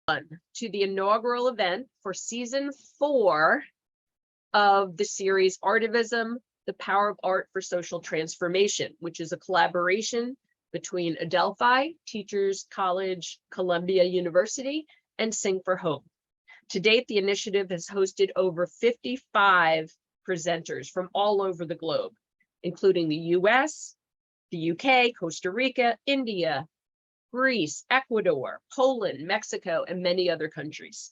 To the inaugural event for season 4 of the series Artivism, the Power of Art for Social Transformation, which is a collaboration between Adelphi, Teachers College, Columbia University, and Sing for Hope. To date, the initiative has hosted over 55 presenters from all over the globe, including the US, the UK, Costa Rica, India, Greece, Ecuador, Poland, Mexico, and many other countries.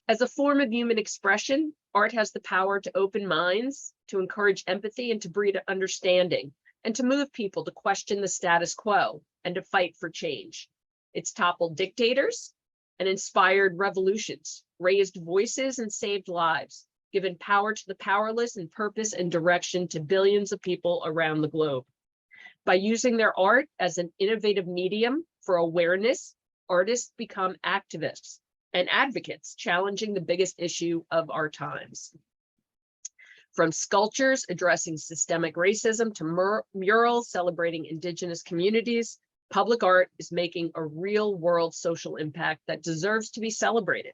As a form of human expression, art has the power to open minds, to encourage empathy, and to breed understanding, and to move people to question the status quo and to fight for change. It's toppled dictators and inspired revolutions, raised voices and saved lives, given power to the powerless and purpose and direction to billions of people around the globe. By using their art as an innovative medium for awareness, artists become activists and advocates, challenging the biggest issue of our times. From sculptures addressing systemic racism to murals celebrating Indigenous communities, public art is making a real world social impact that deserves to be celebrated.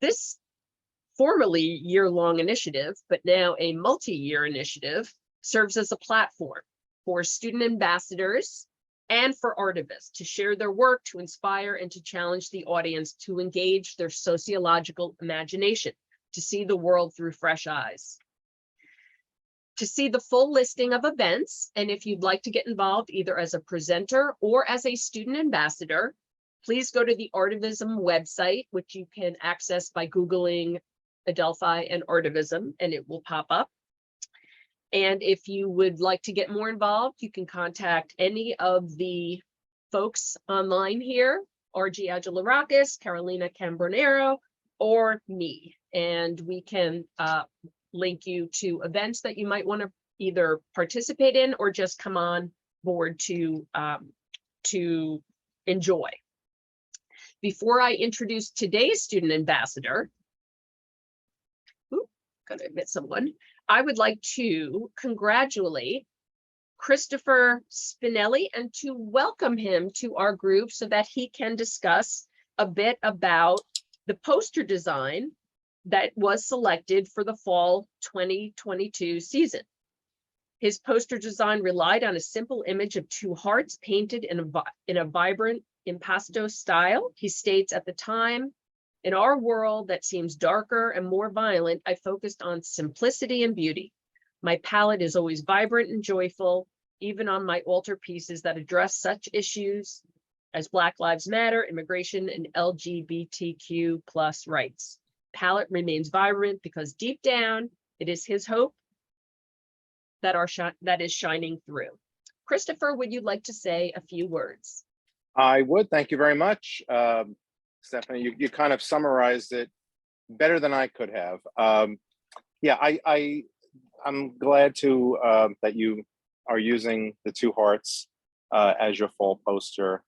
This formerly year-long initiative, but now a multi-year initiative, serves as a platform for student ambassadors and for artivists to share their work, to inspire and to challenge the audience to engage their sociological imagination, to see the world through fresh eyes. To see the full listing of events, and if you'd like to get involved either as a presenter or as a student ambassador, please go to the Artivism website, which you can access by Googling Adelphi and Artivism, and it will pop up. And if you would like to get more involved, you can contact any of the folks online here, RG Agilarakis, Carolina Cambronero, or me. And we can link you to events that you might want to either participate in or just come on board to enjoy. Before I introduce today's student ambassador, gotta admit someone, I would like to congratulate Christopher Spinelli and to welcome him to our group so that he can discuss a bit about the poster design that was selected for the fall 2022 season. His poster design relied on a simple image of two hearts painted in a vibrant impasto style. He states, at the time, in our world that seems darker and more violent, I focused on simplicity and beauty. My palette is always vibrant and joyful, even on my altarpieces that address such issues as Black Lives Matter, immigration, and LGBTQ+ rights. Palette remains vibrant because deep down, it is his hope that is shining through. Christopher, would you like to say a few words? I would. Thank you very much. Stephanie, you kind of summarized it better than I could have. Yeah, I'm glad to that you are using the two hearts as your fall poster.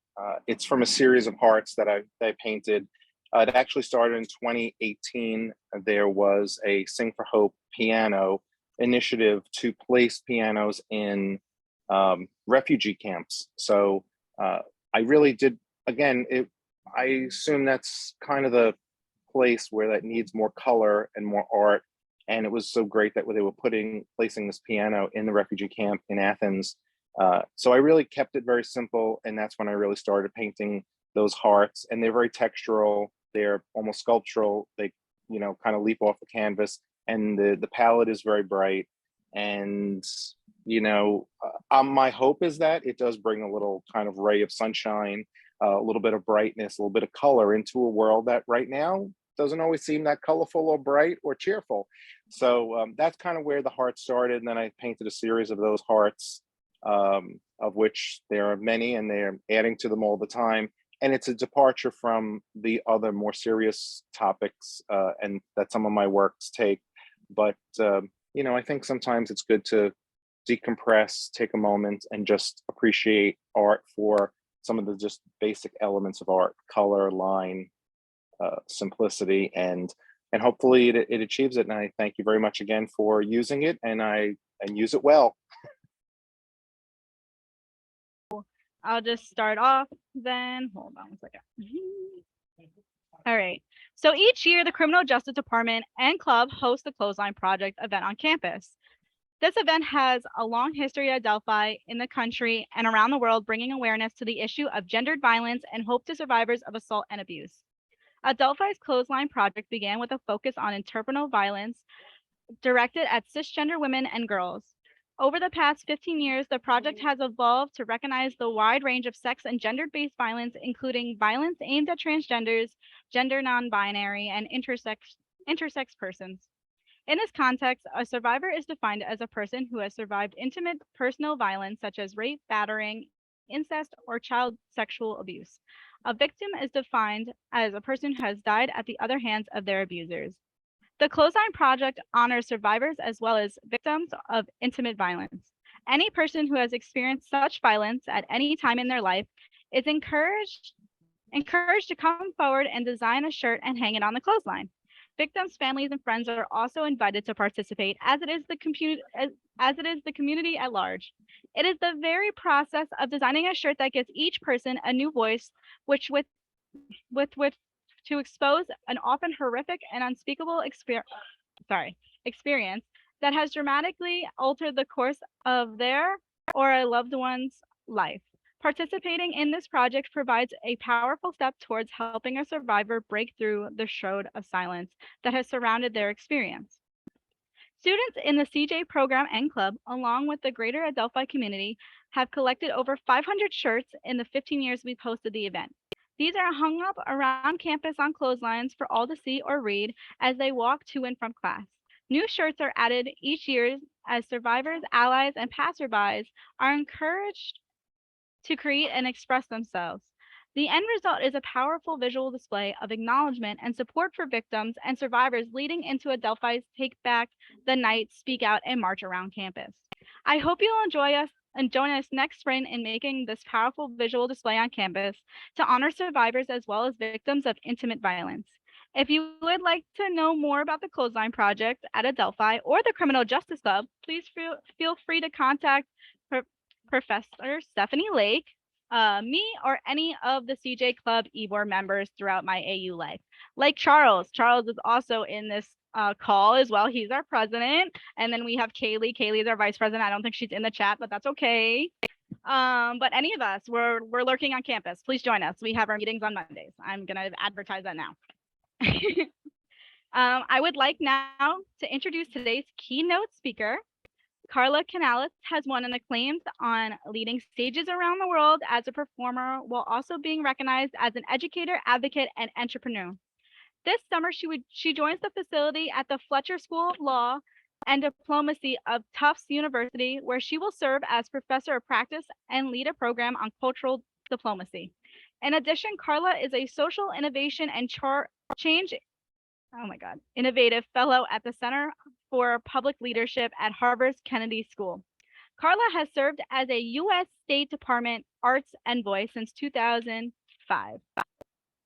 It's from a series of hearts that I painted. It actually started in 2018. There was a Sing for Hope piano initiative to place pianos in refugee camps. So I really did, again, I assume that's kind of the place where that needs more color and more art. And it was so great that they were placing this piano in the refugee camp in Athens. So I really kept it very simple. And that's when I really started painting those hearts. And they're very textural. They're almost sculptural. They, kind of leap off the canvas. And the palette is very bright. And, my hope is that it does bring a little kind of ray of sunshine, a little bit of brightness, a little bit of color into a world that right now doesn't always seem that colorful or bright or cheerful. So that's kind of where the heart started. And then I painted a series of those hearts, of which there are many, and they're adding to them all the time. And it's a departure from the other more serious topics and that some of my works take. But, I think sometimes it's good to decompress, take a moment, and just appreciate art for some of the just basic elements of art: color, line, simplicity, and hopefully it achieves it. And I thank you very much again for using it, and use it well. I'll just start off then. Hold on a second. All right. So each year, the Criminal Justice Department and Club host the Clothesline Project event on campus. This event has a long history at Delphi, in the country, and around the world, bringing awareness to the issue of gendered violence and hope to survivors of assault and abuse. At Delphi's Clothesline Project began with a focus on interpersonal violence directed at cisgender women and girls. Over the past 15 years, the project has evolved to recognize the wide range of sex and gender-based violence, including violence aimed at transgenders, gender non-binary, and intersex persons. In this context, a survivor is defined as a person who has survived intimate personal violence such as rape, battering, incest, or child sexual abuse. A victim is defined as a person who has died at the other hands of their abusers. The Clothesline Project honors survivors as well as victims of intimate violence. Any person who has experienced such violence at any time in their life is encouraged to come forward and design a shirt and hang it on the clothesline. Victims, families, and friends are also invited to participate, as it is the community at large. It is the very process of designing a shirt that gives each person a new voice, which to expose an often horrific and unspeakable experience that has dramatically altered the course of their or a loved one's life. Participating in this project provides a powerful step towards helping a survivor break through the shroud of silence that has surrounded their experience. Students in the CJ program and club, along with the greater Adelphi community, have collected over 500 shirts in the 15 years we've hosted the event. These are hung up around campus on clotheslines for all to see or read as they walk to and from class. New shirts are added each year as survivors, allies, and passerbys are encouraged to create and express themselves. The end result is a powerful visual display of acknowledgement and support for victims and survivors, leading into Adelphi's Take Back the Night, Speak Out, and March around campus. I hope you'll enjoy us and join us next spring in making this powerful visual display on campus to honor survivors as well as victims of intimate violence. If you would like to know more about the Clothesline Project at Adelphi or the Criminal Justice Club, please feel free to contact Professor Stephanie Lake, me, or any of the CJ Club board members throughout my AU life. Like Charles. Charles is also in this call as well. He's our president. And then we have Kaylee. Kaylee is our vice president. I don't think she's in the chat, but that's okay. But any of us, we're lurking on campus. Please join us. We have our meetings on Mondays. I'm going to advertise that now. I would like now to introduce today's keynote speaker. Carla Canales has won an acclaim on leading stages around the world as a performer while also being recognized as an educator, advocate, and entrepreneur. This summer, she joins the facility at the Fletcher School of Law and Diplomacy of Tufts University, where she will serve as professor of practice and lead a program on cultural diplomacy. In addition, Carla is a social innovation and innovative fellow at the Center for Public Leadership at Harvard's Kennedy School. Carla has served as a U.S. State Department Arts Envoy since 2005.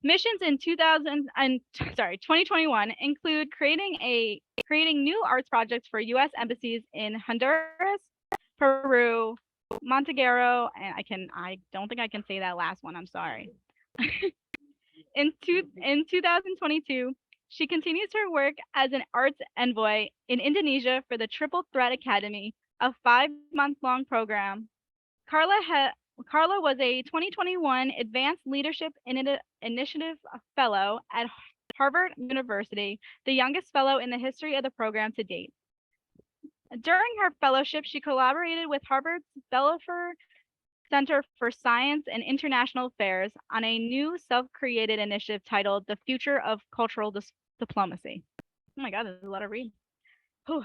Missions in 2021 include creating new arts projects for U.S. embassies in Honduras, Peru, Montenegro, and I don't think I can say that last one. I'm sorry. In 2022, she continues her work as an arts envoy in Indonesia for the Triple Threat Academy, a 5-month-long program. Carla was a 2021 Advanced Leadership Initiative Fellow at Harvard University, the youngest fellow in the history of the program to date. During her fellowship, she collaborated with Harvard's Belfer Center for Science and International Affairs on a new self-created initiative titled The Future of Cultural Diplomacy. Oh my God, there's a lot of read. Whew.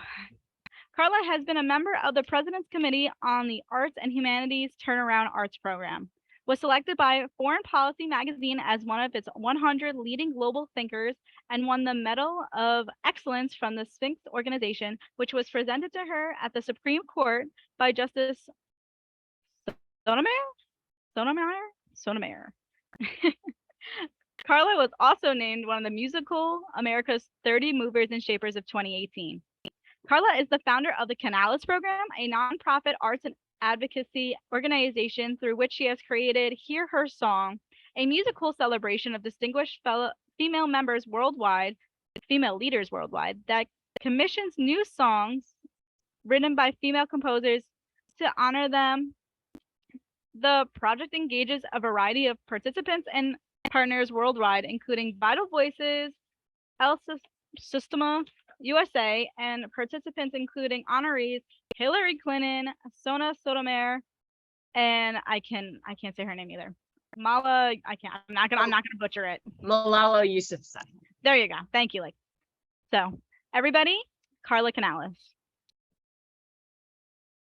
Carla has been a member of the President's Committee on the Arts and Humanities Turnaround Arts Program, was selected by Foreign Policy magazine as one of its 100 leading global thinkers, and won the Medal of Excellence from the Sphinx organization, which was presented to her at the Supreme Court by Justice Sotomayor. Carla was also named one of the Musical America's 30 Movers and Shapers of 2018. Carla is the founder of the Canales Program, a nonprofit arts and advocacy organization through which she has created Hear Her Song, a musical celebration of distinguished fellow female members worldwide, female leaders worldwide, that commissions new songs written by female composers to honor them. The project engages a variety of participants and partners worldwide, including Vital Voices, El Sistema USA, and participants including honorees Hillary Clinton, Sona Sotomayor, and I can't say her name either. Mala, I'm not gonna butcher it. Malala Yousafzai. There you go. Thank you. So everybody, Carla Canales.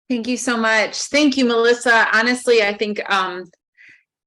Thank you so much. Thank you, Melissa. Honestly, I think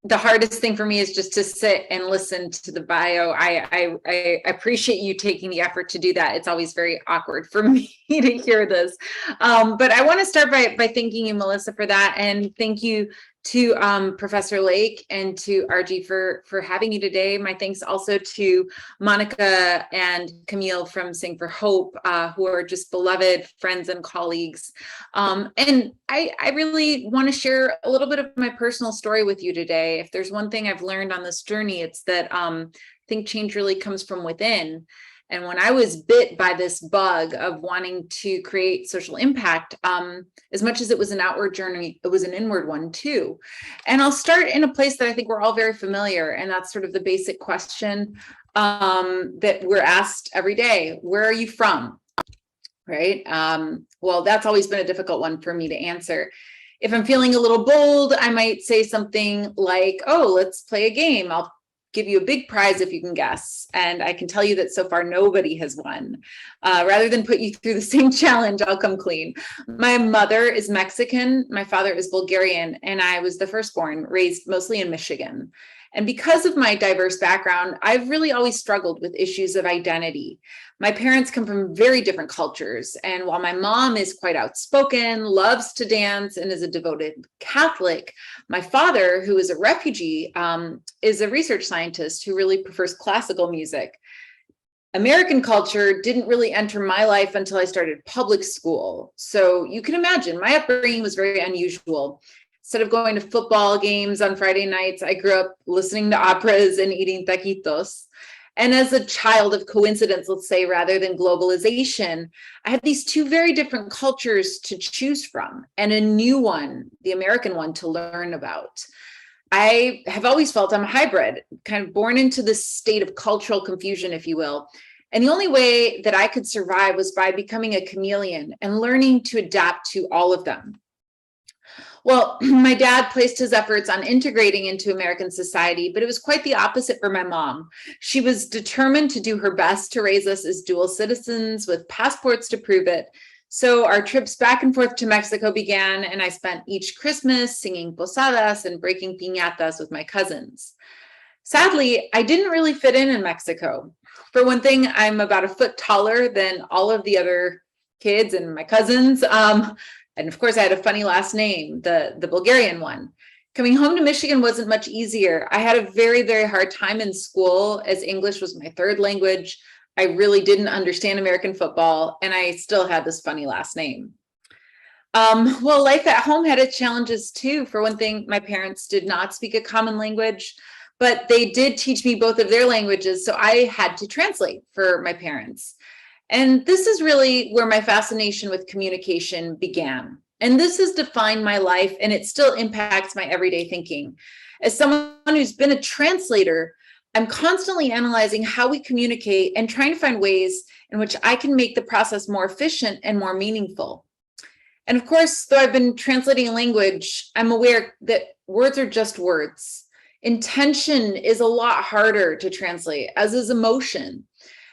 the hardest thing for me is just to sit and listen to the bio. I appreciate you taking the effort to do that. It's always very awkward for me to hear this. But I want to start by thanking you, Melissa, for that. And thank you to Professor Lake and to RG for having you today. My thanks also to Monica and Camille from Sing for Hope, who are just beloved friends and colleagues. And I really want to share a little bit of my personal story with you today. If there's one thing I've learned on this journey, it's that I think change really comes from within. And when I was bit by this bug of wanting to create social impact, as much as it was an outward journey, it was an inward one too. And I'll start in a place that I think we're all very familiar, and that's sort of the basic question that we're asked every day: where are you from? Right? Well, that's always been a difficult one for me to answer. If I'm feeling a little bold, I might say something like, oh, let's play a game. I'll give you a big prize if you can guess. And I can tell you that so far nobody has won. Rather than put you through the same challenge, I'll come clean. My mother is Mexican, my father is Bulgarian, and I was the firstborn, raised mostly in Michigan. And because of my diverse background, I've really always struggled with issues of identity. My parents come from very different cultures. And while my mom is quite outspoken, loves to dance, and is a devoted Catholic, my father, who is a refugee, is a research scientist who really prefers classical music. American culture didn't really enter my life until I started public school. So you can imagine my upbringing was very unusual. Instead of going to football games on Friday nights, I grew up listening to operas and eating taquitos. And as a child of coincidence, let's say, rather than globalization, I had these two very different cultures to choose from, and a new one, the American one, to learn about. I have always felt I'm a hybrid, kind of born into this state of cultural confusion, if you will. And the only way that I could survive was by becoming a chameleon and learning to adapt to all of them. Well, my dad placed his efforts on integrating into American society, but it was quite the opposite for my mom. She was determined to do her best to raise us as dual citizens with passports to prove it. So our trips back and forth to Mexico began, and I spent each Christmas singing posadas and breaking piñatas with my cousins. Sadly, I didn't really fit in Mexico. For one thing, I'm about a foot taller than all of the other kids and my cousins. And of course, I had a funny last name, the Bulgarian one. Coming home to Michigan wasn't much easier. I had a very, very hard time in school, as English was my third language. I really didn't understand American football, and I still had this funny last name. Well, life at home had its challenges too. For one thing, my parents did not speak a common language, but they did teach me both of their languages, so I had to translate for my parents. And this is really where my fascination with communication began. And this has defined my life, and it still impacts my everyday thinking. As someone who's been a translator, I'm constantly analyzing how we communicate and trying to find ways in which I can make the process more efficient and more meaningful. And of course, though I've been translating language, I'm aware that words are just words. Intention is a lot harder to translate, as is emotion.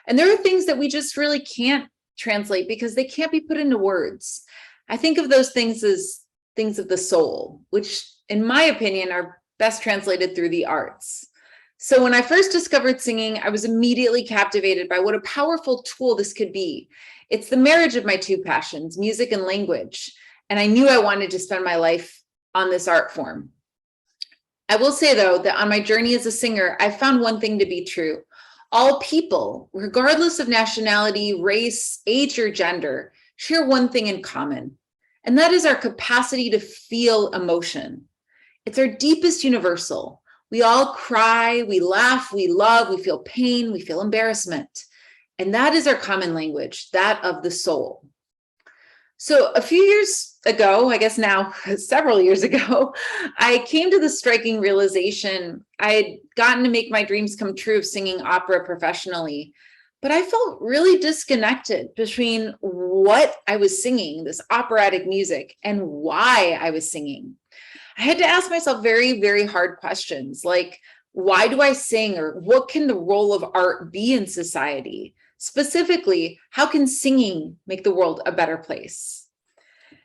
And there are things that we just really can't translate because they can't be put into words. I think of those things as things of the soul, which in my opinion are best translated through the arts. So when I first discovered singing, I was immediately captivated by what a powerful tool this could be. It's the marriage of my two passions, music and language. And I knew I wanted to spend my life on this art form. I will say though, that on my journey as a singer, I found one thing to be true. All people, regardless of nationality, race, age, or gender, share one thing in common, and that is our capacity to feel emotion. It's our deepest universal. We all cry, we laugh, we love, we feel pain, we feel embarrassment. And that is our common language, that of the soul. So a few years ago, I guess now several years ago, I came to the striking realization I had gotten to make my dreams come true of singing opera professionally, but I felt really disconnected between what I was singing, this operatic music, and why I was singing. I had to ask myself very, very hard questions like, why do I sing, or what can the role of art be in society? Specifically, how can singing make the world a better place?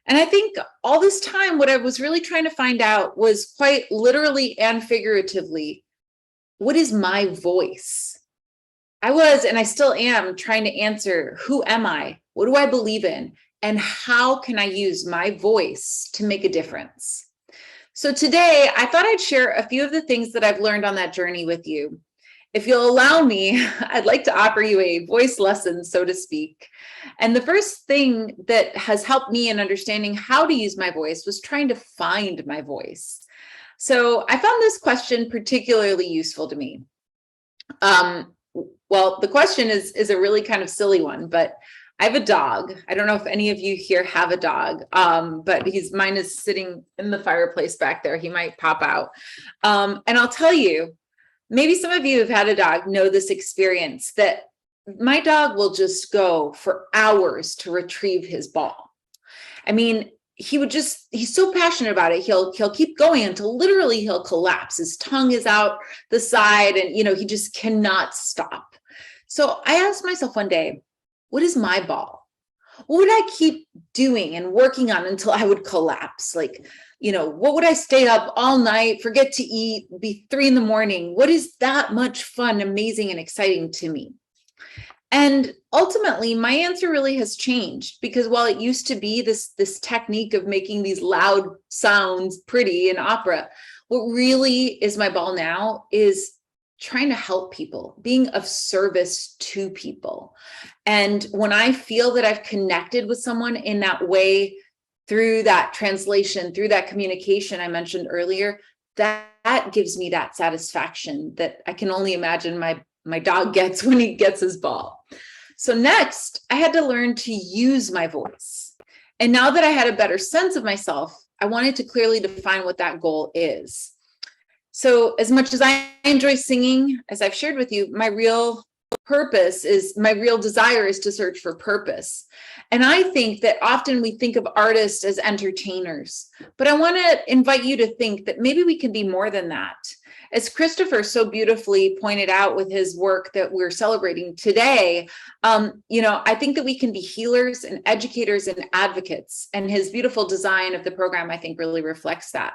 And I think all this time, what I was really trying to find out was, quite literally and figuratively, what is my voice? I was, and I still am, trying to answer, who am I? What do I believe in? And how can I use my voice to make a difference? So today, I thought I'd share a few of the things that I've learned on that journey with you. If you'll allow me, I'd like to offer you a voice lesson, so to speak. And the first thing that has helped me in understanding how to use my voice was trying to find my voice. So I found this question particularly useful to me. Well, the question is a really kind of silly one, but I have a dog. I don't know if any of you here have a dog, but mine is sitting in the fireplace back there. He might pop out. And I'll tell you, maybe some of you who've had a dog know this experience, that my dog will just go for hours to retrieve his ball. I mean, he's so passionate about it. He'll keep going until literally he'll collapse. His tongue is out the side and, he just cannot stop. So I asked myself one day, what is my ball? What would I keep doing and working on until I would collapse? Like, what would I stay up all night, forget to eat, be 3 a.m? What is that much fun, amazing, and exciting to me? And ultimately, my answer really has changed, because while it used to be this technique of making these loud sounds pretty in opera, what really is my ball now is trying to help people, being of service to people. And when I feel that I've connected with someone in that way, through that translation, through that communication I mentioned earlier, that gives me that satisfaction that I can only imagine my dog gets when he gets his ball. So next, I had to learn to use my voice. And now that I had a better sense of myself, I wanted to clearly define what that goal is. So as much as I enjoy singing, as I've shared with you, my real desire is to search for purpose. And I think that often we think of artists as entertainers, but I want to invite you to think that maybe we can be more than that. As Christopher so beautifully pointed out with his work that we're celebrating today, I think that we can be healers and educators and advocates. And his beautiful design of the program, I think, really reflects that.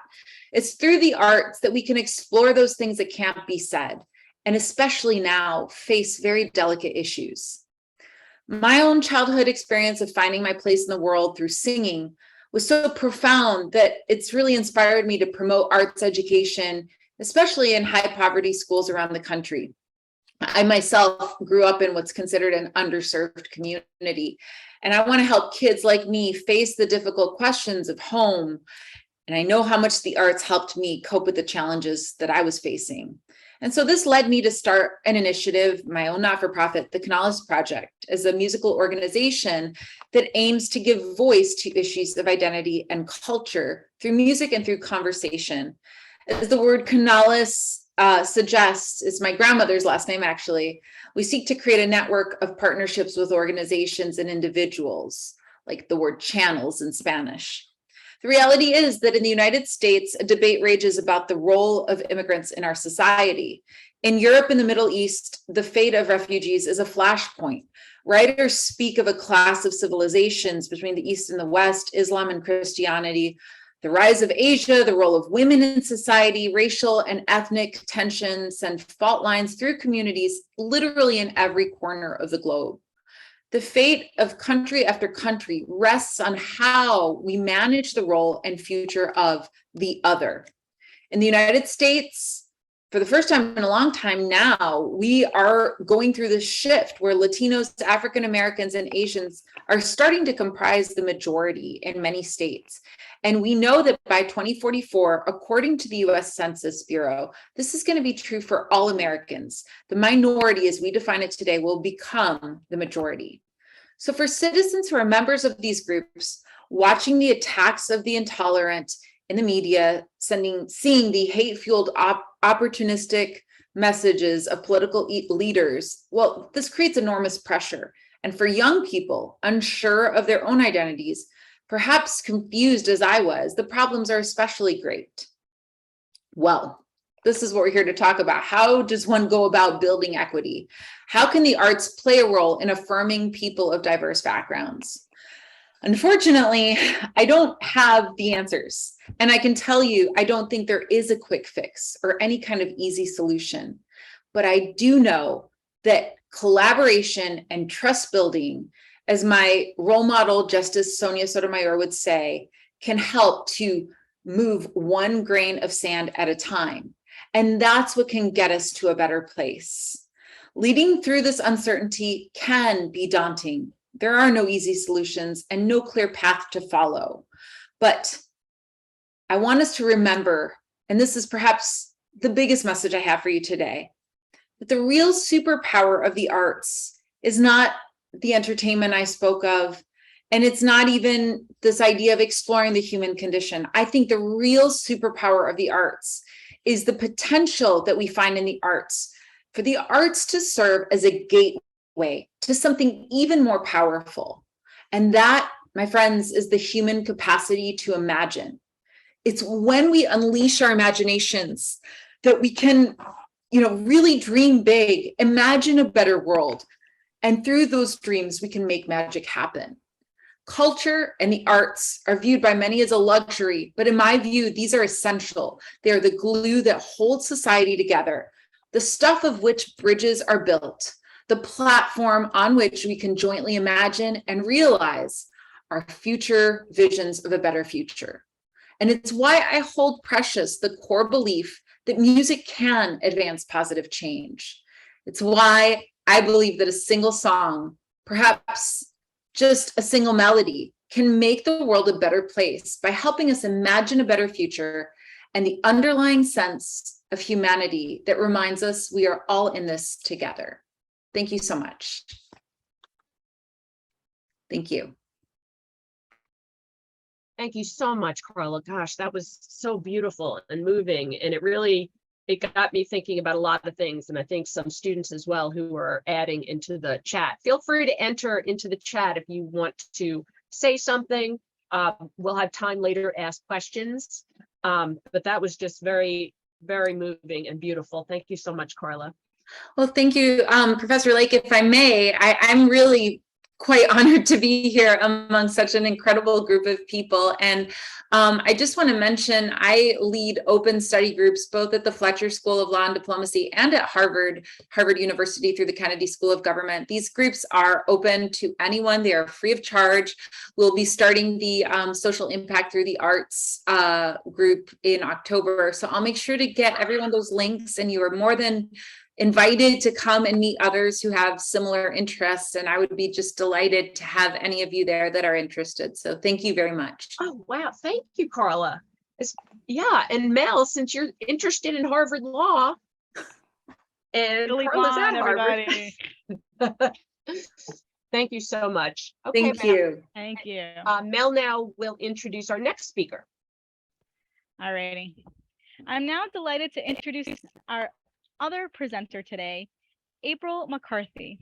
It's through the arts that we can explore those things that can't be said, and especially now face very delicate issues. My own childhood experience of finding my place in the world through singing was so profound that it's really inspired me to promote arts education, especially in high poverty schools around the country. I myself grew up in what's considered an underserved community, and I want to help kids like me face the difficult questions of home. And I know how much the arts helped me cope with the challenges that I was facing. And so this led me to start an initiative, my own not-for-profit, the Canales Project, as a musical organization that aims to give voice to issues of identity and culture through music and through conversation. As the word Canales suggests, is my grandmother's last name, actually. We seek to create a network of partnerships with organizations and individuals, like the word channels in Spanish. The reality is that in the United States, a debate rages about the role of immigrants in our society. In Europe and the Middle East, the fate of refugees is a flashpoint. Writers speak of a class of civilizations between the East and the West, Islam and Christianity, the rise of Asia, the role of women in society, racial and ethnic tensions, and fault lines through communities literally in every corner of the globe. The fate of country after country rests on how we manage the role and future of the other. In the United States, for the first time in a long time now, we are going through this shift where Latinos, African Americans, and Asians are starting to comprise the majority in many states. And we know that by 2044, according to the US Census Bureau, this is going to be true for all Americans. The minority, as we define it today, will become the majority. So for citizens who are members of these groups, watching the attacks of the intolerant in the media, seeing the hate-fueled opportunistic messages of political leaders, well, this creates enormous pressure. And for young people unsure of their own identities, perhaps confused as I was, the problems are especially great. Well, this is what we're here to talk about. How does one go about building equity? How can the arts play a role in affirming people of diverse backgrounds? Unfortunately, I don't have the answers. And I can tell you, I don't think there is a quick fix or any kind of easy solution. But I do know that collaboration and trust building, as my role model, Justice Sonia Sotomayor would say, can help to move one grain of sand at a time. And that's what can get us to a better place. Leading through this uncertainty can be daunting. There are no easy solutions and no clear path to follow. But I want us to remember, and this is perhaps the biggest message I have for you today, that the real superpower of the arts is not the entertainment I spoke of, and it's not even this idea of exploring the human condition. I think the real superpower of the arts is the potential that we find in the arts for the arts to serve as a gateway to something even more powerful. And that, my friends, is the human capacity to imagine. It's when we unleash our imaginations that we can, really dream big, imagine a better world. And through those dreams, we can make magic happen. Culture and the arts are viewed by many as a luxury, but in my view, these are essential. They are the glue that holds society together, the stuff of which bridges are built, the platform on which we can jointly imagine and realize our future visions of a better future. And it's why I hold precious the core belief that music can advance positive change. It's why I believe that a single song, perhaps just a single melody, can make the world a better place by helping us imagine a better future and the underlying sense of humanity that reminds us we are all in this together. Thank you so much. Thank you. Thank you so much, Carla. Gosh, that was so beautiful and moving. And it got me thinking about a lot of things. And I think some students as well who are adding into the chat. Feel free to enter into the chat if you want to say something. We'll have time later to ask questions. But that was just very, very moving and beautiful. Thank you so much, Carla. Well, thank you, Professor Lake. If I may, I'm really quite honored to be here among such an incredible group of people. And I just want to mention, I lead open study groups, both at the Fletcher School of Law and Diplomacy and at Harvard University through the Kennedy School of Government. These groups are open to anyone. They are free of charge. We'll be starting the Social Impact Through the Arts group in October. So I'll make sure to get everyone those links, and you are more than invited to come and meet others who have similar interests. And I would be just delighted to have any of you there that are interested. So thank you very much. Oh, wow. Thank you, Carla. Yeah. And Mel, since you're interested in Harvard Law, and Carla's at Harvard. Thank you so much. Okay, Thank you. Thank you. Mel now will introduce our next speaker. All righty. I'm now delighted to introduce our other presenter today, April McCarthy.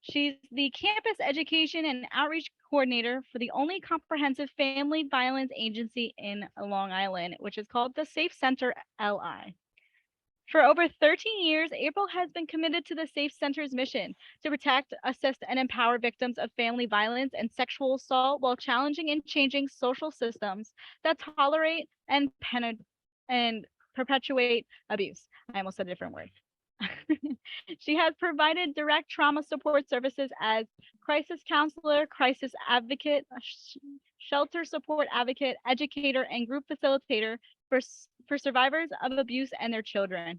She's the Campus Education and Outreach Coordinator for the only comprehensive family violence agency in Long Island, which is called the Safe Center LI. For over 13 years, April has been committed to the Safe Center's mission to protect, assist, and empower victims of family violence and sexual assault while challenging and changing social systems that tolerate and perpetuate abuse. I almost said a different word. She has provided direct trauma support services as crisis counselor, crisis advocate, shelter support advocate, educator, and group facilitator for survivors of abuse and their children.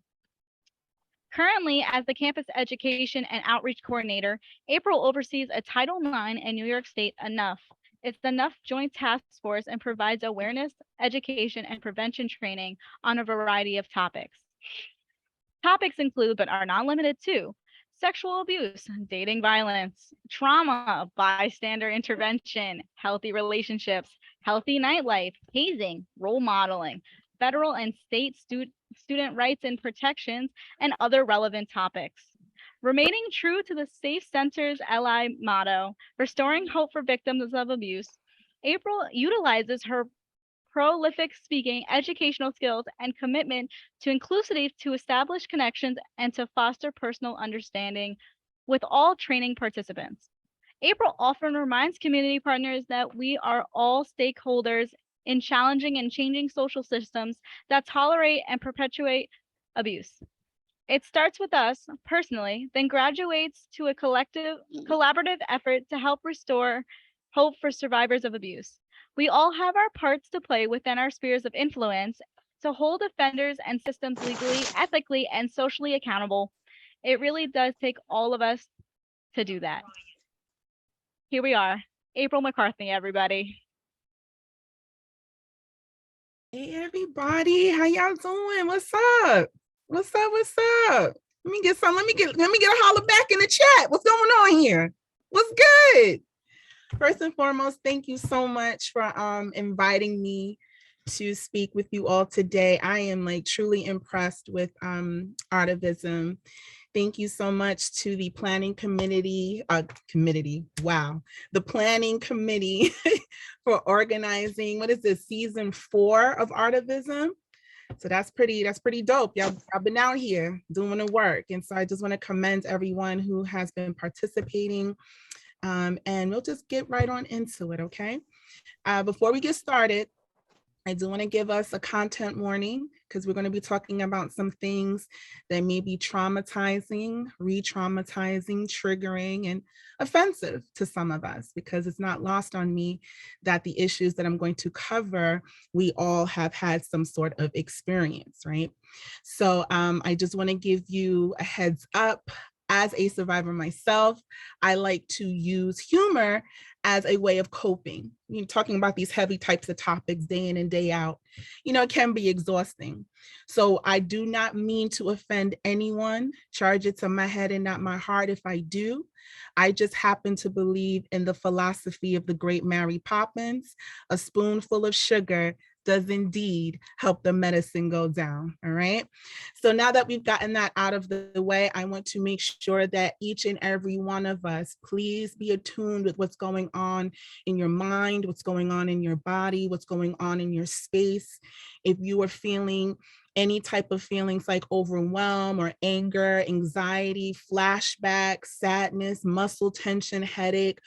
Currently, as the Campus Education and Outreach Coordinator, April oversees a Title IX in New York State, Enough. It's the Enough Joint Task Force and provides awareness, education, and prevention training on a variety of topics. Topics include, but are not limited to, sexual abuse, dating violence, trauma, bystander intervention, healthy relationships, healthy nightlife, hazing, role modeling, federal and state student rights and protections, and other relevant topics. Remaining true to the Safe Center's ally motto, restoring hope for victims of abuse, April utilizes her prolific speaking, educational skills, and commitment to inclusivity to establish connections and to foster personal understanding with all training participants. April often reminds community partners that we are all stakeholders in challenging and changing social systems that tolerate and perpetuate abuse. It starts with us personally, then graduates to a collaborative effort to help restore hope for survivors of abuse. We all have our parts to play within our spheres of influence to hold offenders and systems legally, ethically, and socially accountable. It really does take all of us to do that. Here we are, April McCarthy, everybody. Hey everybody, how y'all doing? What's up? What's up? What's up? Let me get a holler back in the chat. What's going on here? What's good? First and foremost, thank you so much for inviting me to speak with you all today. I am truly impressed with Artivism. Thank you so much to the planning committee, the planning committee for organizing, what is this, season 4 of Artivism? So that's pretty dope. Y'all been out here doing the work. And so I just want to commend everyone who has been participating. And we'll just get right on into it, okay? Before we get started, I do want to give us a content warning because we're going to be talking about some things that may be traumatizing, re-traumatizing, triggering, and offensive to some of us, because it's not lost on me that the issues that I'm going to cover, we all have had some sort of experience, right? So I just want to give you a heads up. As a survivor myself, I like to use humor as a way of coping. Talking about these heavy types of topics day in and day out, it can be exhausting. So I do not mean to offend anyone, charge it to my head and not my heart if I do. I just happen to believe in the philosophy of the great Mary Poppins: a spoonful of sugar does indeed help the medicine go down, all right? So now that we've gotten that out of the way, I want to make sure that each and every one of us, please be attuned with what's going on in your mind, what's going on in your body, what's going on in your space. If you are feeling any type of feelings like overwhelm or anger, anxiety, flashback, sadness, muscle tension, headache,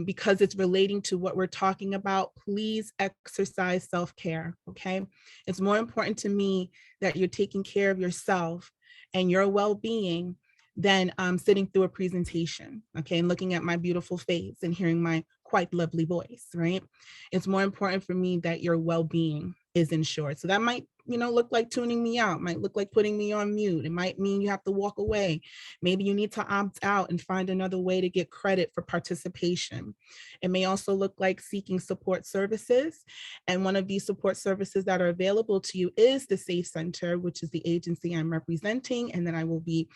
because it's relating to what we're talking about, please exercise self-care, okay? It's more important to me that you're taking care of yourself and your well-being than sitting through a presentation, okay, and looking at my beautiful face and hearing my quite lovely voice, right? It's more important for me that your well-being is ensured. So that might look like tuning me out, might look like putting me on mute. It might mean you have to walk away. Maybe you need to opt out and find another way to get credit for participation. It may also look like seeking support services. And one of these support services that are available to you is the Safe Center, which is the agency I'm representing and that I will be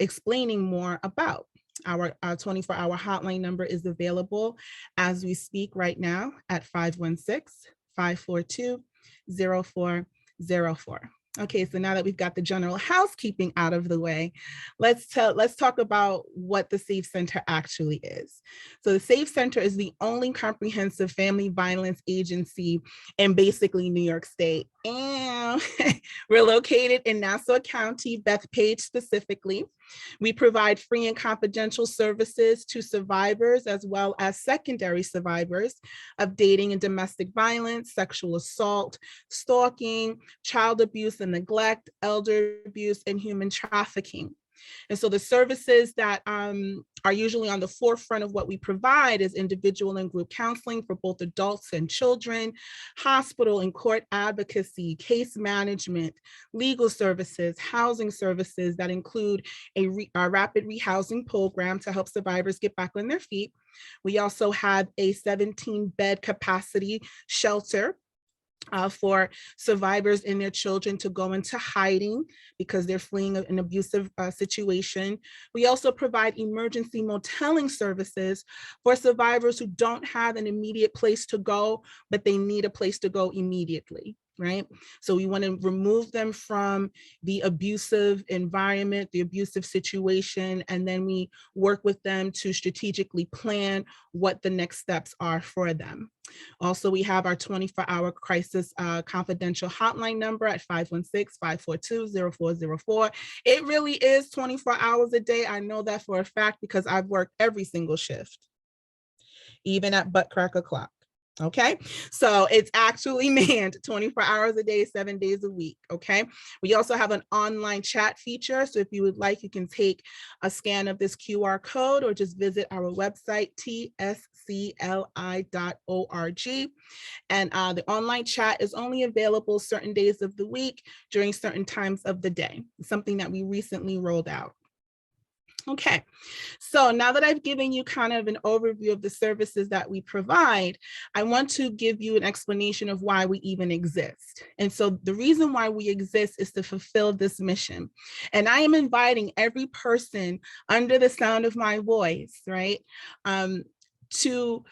explaining more about. Our 24-hour hotline number is available as we speak right now at 516-542-0404. Okay, so now that we've got the general housekeeping out of the way, let's talk about what the Safe Center actually is. So the Safe Center is the only comprehensive family violence agency in basically New York State. And we're located in Nassau County, Bethpage specifically. We provide free and confidential services to survivors as well as secondary survivors of dating and domestic violence, sexual assault, stalking, child abuse and neglect, elder abuse, and human trafficking. And so the services that are usually on the forefront of what we provide is individual and group counseling for both adults and children, hospital and court advocacy, case management, legal services, housing services that include a rapid rehousing program to help survivors get back on their feet. We also have a 17-bed capacity shelter for survivors and their children to go into hiding because they're fleeing an abusive situation. We also provide emergency moteling services for survivors who don't have an immediate place to go, but they need a place to go immediately, right? So we want to remove them from the abusive environment, the abusive situation, and then we work with them to strategically plan what the next steps are for them. Also, we have our 24-hour crisis confidential hotline number at 516-542-0404. It really is 24 hours a day. I know that for a fact because I've worked every single shift, even at butt crack o'clock. Okay, so it's actually manned 24 hours a day, 7 days a week. Okay, we also have an online chat feature. So if you would like, you can take a scan of this QR code or just visit our website, tscli.org. And the online chat is only available certain days of the week during certain times of the day, something that we recently rolled out. Okay, so now that I've given you kind of an overview of the services that we provide, I want to give you an explanation of why we even exist. And so the reason why we exist is to fulfill this mission. And I am inviting every person under the sound of my voice, right, to,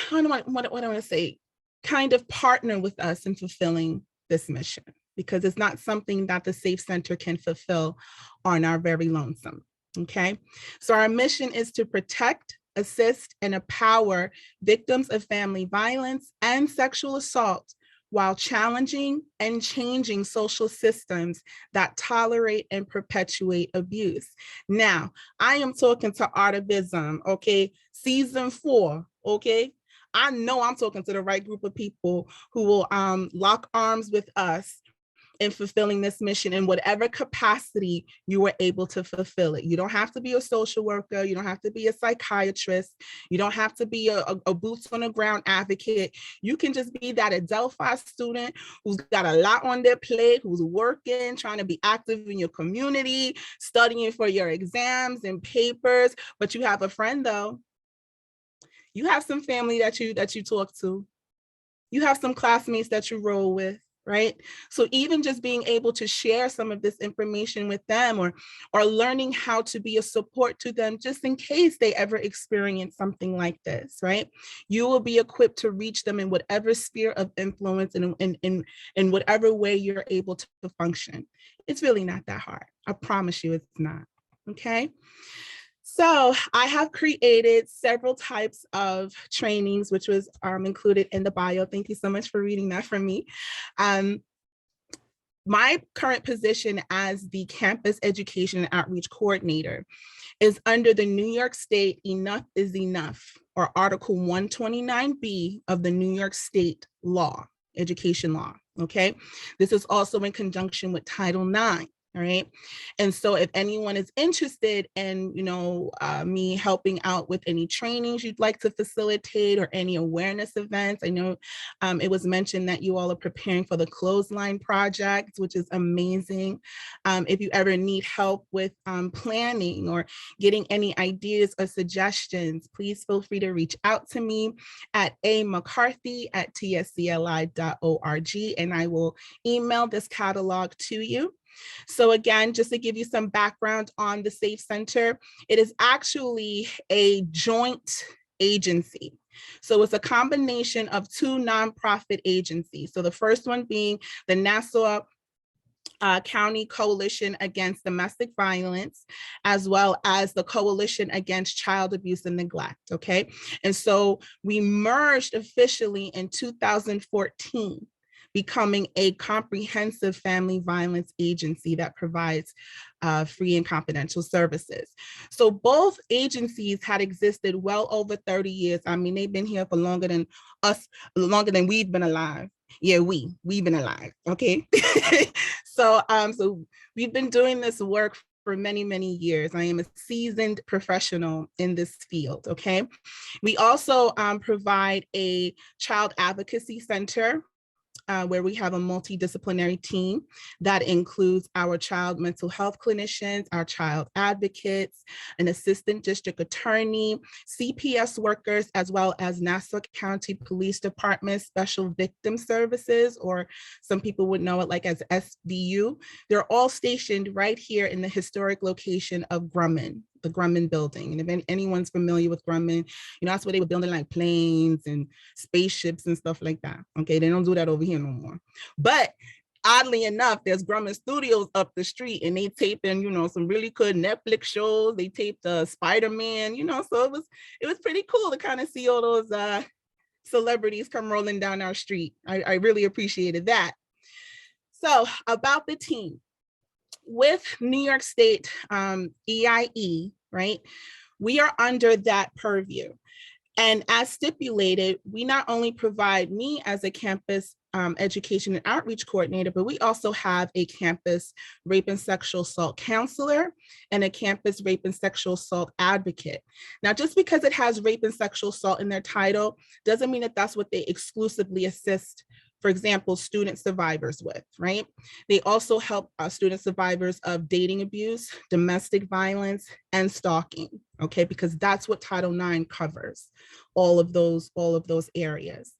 what do I want to say, kind of partner with us in fulfilling this mission, because it's not something that the Safe Center can fulfill on our very lonesome, okay? So our mission is to protect, assist, and empower victims of family violence and sexual assault while challenging and changing social systems that tolerate and perpetuate abuse. Now, I am talking to Artivism, okay? Season 4, okay? I know I'm talking to the right group of people who will lock arms with us in fulfilling this mission in whatever capacity you were able to fulfill it. You don't have to be a social worker. You don't have to be a psychiatrist. You don't have to be a boots on the ground advocate. You can just be that Adelphi student who's got a lot on their plate, who's working, trying to be active in your community, studying for your exams and papers, but you have a friend though. You have some family that you talk to. You have some classmates that you roll with. Right? So even just being able to share some of this information with them or learning how to be a support to them just in case they ever experience something like this, right? You will be equipped to reach them in whatever sphere of influence and in whatever way you're able to function. It's really not that hard. I promise you it's not, okay? So I have created several types of trainings, which was included in the bio. Thank you so much for reading that from me. My current position as the Campus Education and Outreach Coordinator is under the New York State Enough is Enough, or Article 129B of the New York State law, education law, okay? This is also in conjunction with Title IX. All right. And so if anyone is interested in, me helping out with any trainings you'd like to facilitate or any awareness events, I know it was mentioned that you all are preparing for the Clothesline Project, which is amazing. If you ever need help with planning or getting any ideas or suggestions, please feel free to reach out to me at McCarthy@tscli.org, and I will email this catalog to you. So again, just to give you some background on the Safe Center, it is actually a joint agency. So it's a combination of two nonprofit agencies. So the first one being the Nassau County Coalition Against Domestic Violence, as well as the Coalition Against Child Abuse and Neglect, okay? And so we merged officially in 2014. Becoming a comprehensive family violence agency that provides free and confidential services. So both agencies had existed well over 30 years. I mean, they've been here for longer than us, longer than we've been alive. Yeah, we've been alive, okay? So we've been doing this work for many, many years. I am a seasoned professional in this field, okay? We also provide a child advocacy center where we have a multidisciplinary team that includes our child mental health clinicians, our child advocates, an assistant district attorney, CPS workers, as well as Nassau County Police Department Special Victim Services, or some people would know it like as SVU. They're all stationed right here in the historic location of Grumman, the Grumman building. And if anyone's familiar with Grumman, that's where they were building like planes and spaceships and stuff like that. Okay, they don't do that over here no more. But oddly enough, there's Grumman Studios up the street, and they tape in, some really good Netflix shows. They taped Spider-Man, so it was pretty cool to kind of see all those celebrities come rolling down our street. I really appreciated that. So about the team. With New York State EIE, right, we are under that purview. And as stipulated, we not only provide me as a campus education and outreach coordinator, but we also have a campus rape and sexual assault counselor and a campus rape and sexual assault advocate. Now, just because it has rape and sexual assault in their title doesn't mean that that's what they exclusively assist, for example, student survivors with, right? They also help student survivors of dating abuse, domestic violence, and stalking, okay? Because that's what Title IX covers, all of those areas.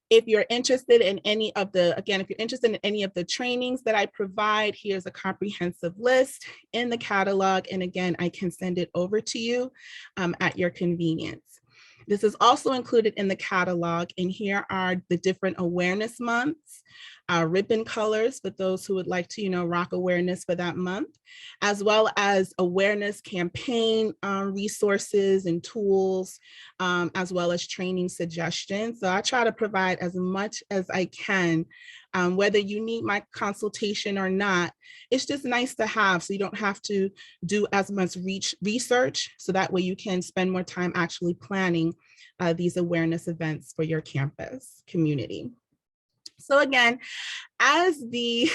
If you're interested in any of the trainings that I provide, here's a comprehensive list in the catalog. And again, I can send it over to you at your convenience. This is also included in the catalog, and here are the different awareness months, ribbon colors for those who would like to, rock awareness for that month, as well as awareness campaign resources and tools, as well as training suggestions. So I try to provide as much as I can, whether you need my consultation or not. It's just nice to have, so you don't have to do as much research, so that way you can spend more time actually planning these awareness events for your campus community. So again, as the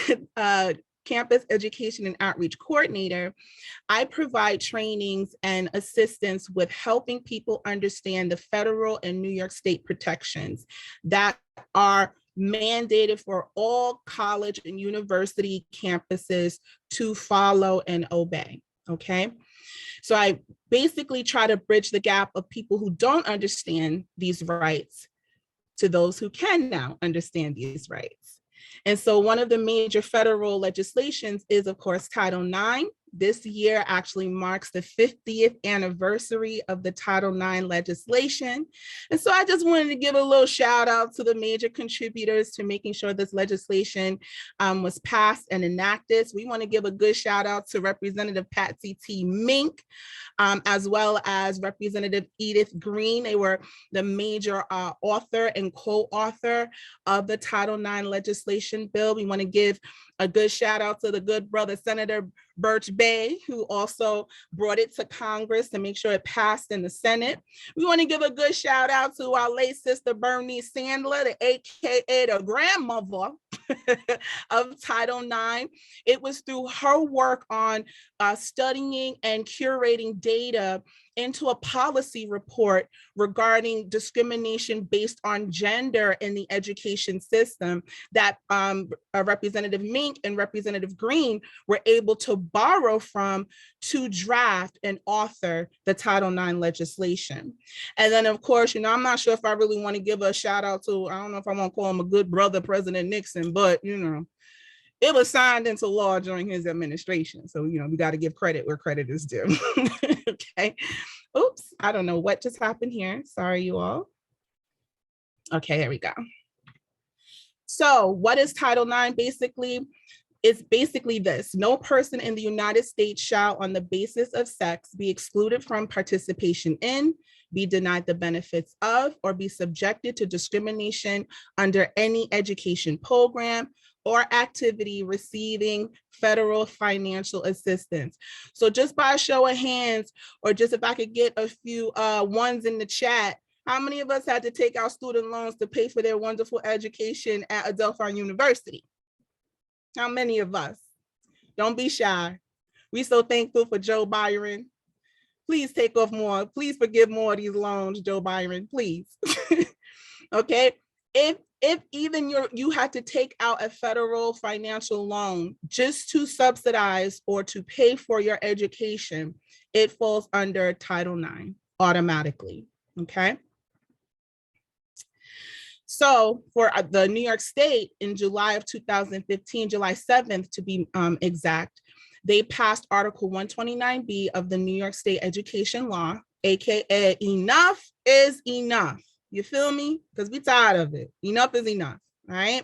campus education and outreach coordinator, I provide trainings and assistance with helping people understand the federal and New York State protections that are mandated for all college and university campuses to follow and obey, okay? So I basically try to bridge the gap of people who don't understand these rights to those who can now understand these rights. And so one of the major federal legislations is, of course, Title IX. This year actually marks the 50th anniversary of the Title IX legislation. And so I just wanted to give a little shout out to the major contributors to making sure this legislation was passed and enacted. So we want to give a good shout out to Representative Patsy T. Mink, as well as Representative Edith Green. They were the major author and co-author of the Title IX legislation bill. We want to give a good shout out to the good brother, Senator Birch Bay, who also brought it to Congress to make sure it passed in the Senate. We want to give a good shout out to our late sister, Bernice Sandler, the AKA the grandmother of Title IX. It was through her work on studying and curating data into a policy report regarding discrimination based on gender in the education system that Representative Mink and Representative Green were able to borrow from to draft and author the Title IX legislation. And then, of course, I'm not sure if I really want to give a shout out to, I don't know if I want to call him a good brother, President Nixon, but, it was signed into law during his administration. So, we got to give credit where credit is due. Okay. Oops, I don't know what just happened here. Sorry, you all. Okay, here we go. So what is Title IX basically? It's basically this: no person in the United States shall, on the basis of sex, be excluded from participation in, be denied the benefits of, or be subjected to discrimination under any education program or activity receiving federal financial assistance. So just by a show of hands, or just if I could get a few ones in the chat, how many of us had to take out student loans to pay for their wonderful education at Adelphi University? How many of us? Don't be shy. We so thankful for Joe Byron. Please take off more. Please forgive more of these loans, Joe Byron, please. Okay. If even you had to take out a federal financial loan just to subsidize or to pay for your education, it falls under Title IX automatically. Okay. So for the New York State in July of 2015, July 7th to be exact, they passed Article 129B of the New York State Education Law, AKA enough is enough. You feel me? Because we're tired of it. Enough is enough, all right?